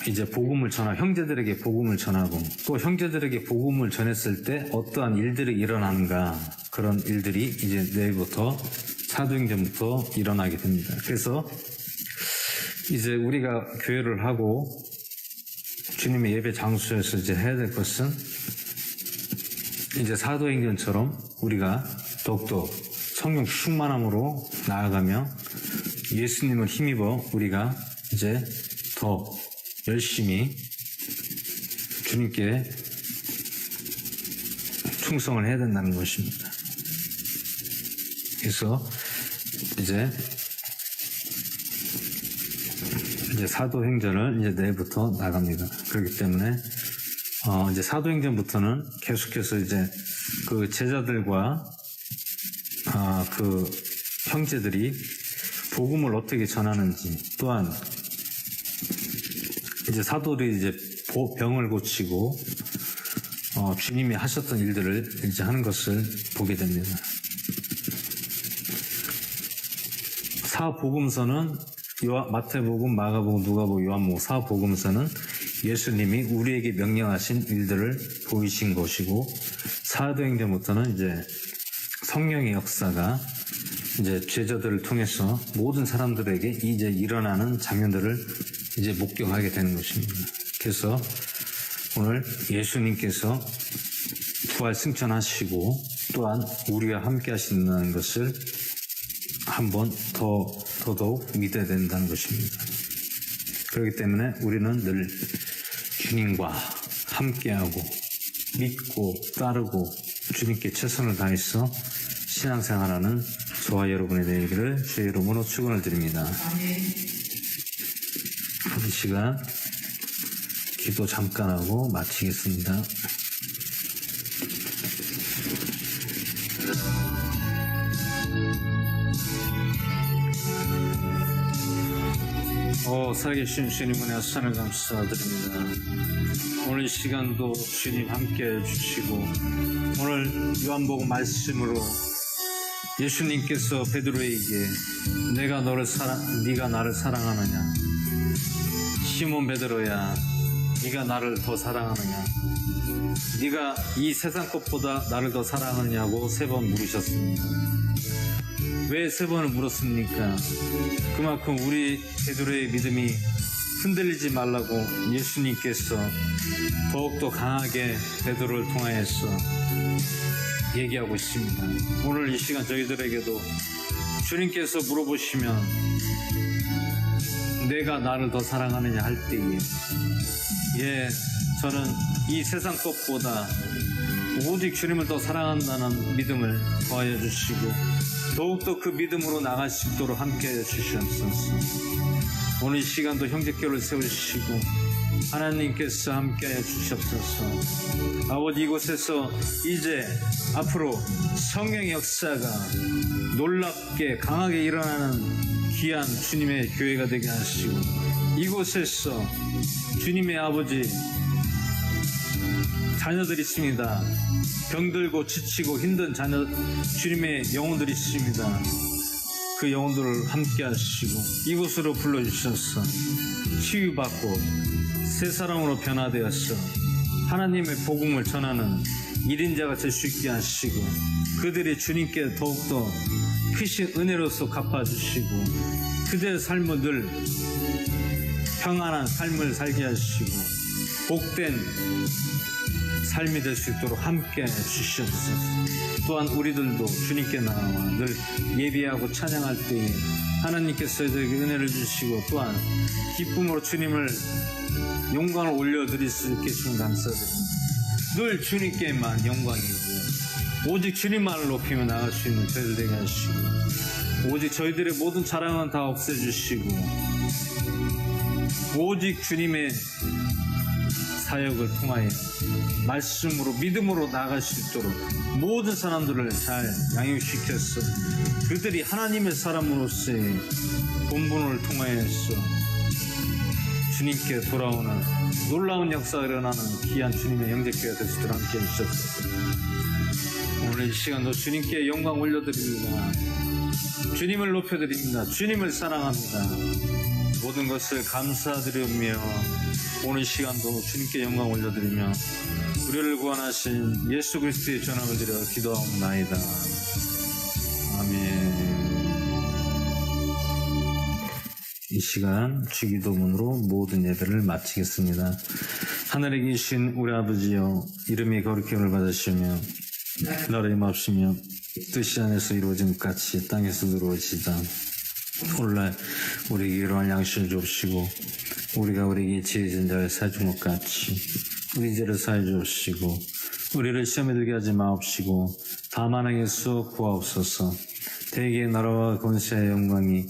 이제 복음을 형제들에게 복음을 전하고 또 형제들에게 복음을 전했을 때 어떠한 일들이 일어나는가 그런 일들이 이제 내일부터 사도행전부터 일어나게 됩니다. 그래서 이제 우리가 교회를 하고 주님의 예배 장소에서 이제 해야 될 것은 이제 사도행전처럼 우리가 더욱더 성령 충만함으로 나아가며 예수님을 힘입어 우리가 이제 더 열심히 주님께 충성을 해야 된다는 것입니다. 그래서 이제 사도행전을 이제 내일부터 나갑니다. 그렇기 때문에 이제 사도행전부터는 계속해서 이제 그 제자들과 그 형제들이 복음을 어떻게 전하는지 또한 이제 사도들이 이제 병을 고치고 주님이 하셨던 일들을 이제 하는 것을 보게 됩니다. 사복음서는 마태복음, 마가복음, 누가복음, 요한복음 사복음서는 예수님이 우리에게 명령하신 일들을 보이신 것이고 사도행전부터는 이제 성령의 역사가 이제 제자들을 통해서 모든 사람들에게 이제 일어나는 장면들을 이제 목격하게 되는 것입니다. 그래서 오늘 예수님께서 부활 승천하시고 또한 우리와 함께 하신다는 것을 한번 더더욱 믿어야 된다는 것입니다. 그렇기 때문에 우리는 늘 주님과 함께하고 믿고 따르고 주님께 최선을 다해서 신앙생활하는 저와 여러분이 되기를 주의 이름으로 축원을 드립니다. 이 시간 기도 잠깐 하고 마치겠습니다. 살아계신 주님 은혜 선을 감사드립니다. 오늘 이 시간도 주님 함께 해주시고 오늘 요한복음 말씀으로 예수님께서 베드로에게 네가 나를 사랑하느냐, 시몬 베드로야 네가 나를 더 사랑하느냐, 네가 이 세상 것보다 나를 더 사랑하느냐고 3번 물으셨습니다. 왜 3번을 물었습니까? 그만큼 우리 베드로의 믿음이 흔들리지 말라고 예수님께서 더욱더 강하게 베드로를 통하여서 얘기하고 있습니다. 오늘 이 시간 저희들에게도 주님께서 물어보시면 내가 나를 더 사랑하느냐 할 때에 저는 이 세상 것보다 오직 주님을 더 사랑한다는 믿음을 더하여 주시고 더욱더 그 믿음으로 나갈 수 있도록 함께해 주시옵소서. 오늘 이 시간도 형제교를 세우시고 하나님께서 함께해 주시옵소서. 아버지, 이곳에서 이제 앞으로 성령의 역사가 놀랍게 강하게 일어나는 귀한 주님의 교회가 되게 하시고 이곳에서 주님의 아버지 자녀들이 있습니다. 병들고 지치고 힘든 자녀 주님의 영혼들이 있습니다. 그 영혼들을 함께 하시고 이곳으로 불러주셔서 치유받고 새 사람으로 변화되어서 하나님의 복음을 전하는 1인자가 될 수 있게 하시고 그들이 주님께 더욱더 크신 은혜로서 갚아주시고 그들의 삶을 늘 평안한 삶을 살게 하시고 복된 삶이 될 수 있도록 함께 주시옵소서. 또한 우리들도 주님께 나와 늘 예비하고 찬양할 때에 하나님께서 저에게 은혜를 주시고 또한 기쁨으로 주님을 영광을 올려드릴 수 있게 주님 감사드립니다. 늘 주님께만 영광이고 오직 주님만을 높이며 나갈 수 있는 저희들 되게 하시고 오직 저희들의 모든 자랑은 다 없애주시고 오직 주님의 사역을 통하여 말씀으로 믿음으로 나아갈 수 있도록 모든 사람들을 잘 양육시켜서 그들이 하나님의 사람으로서의 본분을 통하여서 주님께 돌아오는 놀라운 역사가 일어나는 귀한 주님의 영접교회가 될 수 있도록 함께 해주셨소서. 오늘 이 시간도 주님께 영광 올려드립니다. 주님을 높여드립니다. 주님을 사랑합니다. 모든 것을 감사드리며 오늘 시간도 주님께 영광 올려드리며 우리를 구원하신 예수 그리스도의 전함을 드려 기도하옵나이다. 아멘. 이 시간 주기도문으로 모든 예배를 마치겠습니다. 하늘에 계신 우리 아버지여, 이름이 거룩히 여김을 받으시며 나라의 마옵시며 뜻이 안에서 이루어진 것 같이 땅에서도 이루어지다. 오늘날 우리에게 일용할 양식을 주옵시고 우리가 우리에게 지어진 자를 사준 것 같이 우리 죄를 사해 주옵시고 우리를 시험에 들게 하지 마옵시고 다만 악에서 구하옵소서. 대개의 나라와 권세의 영광이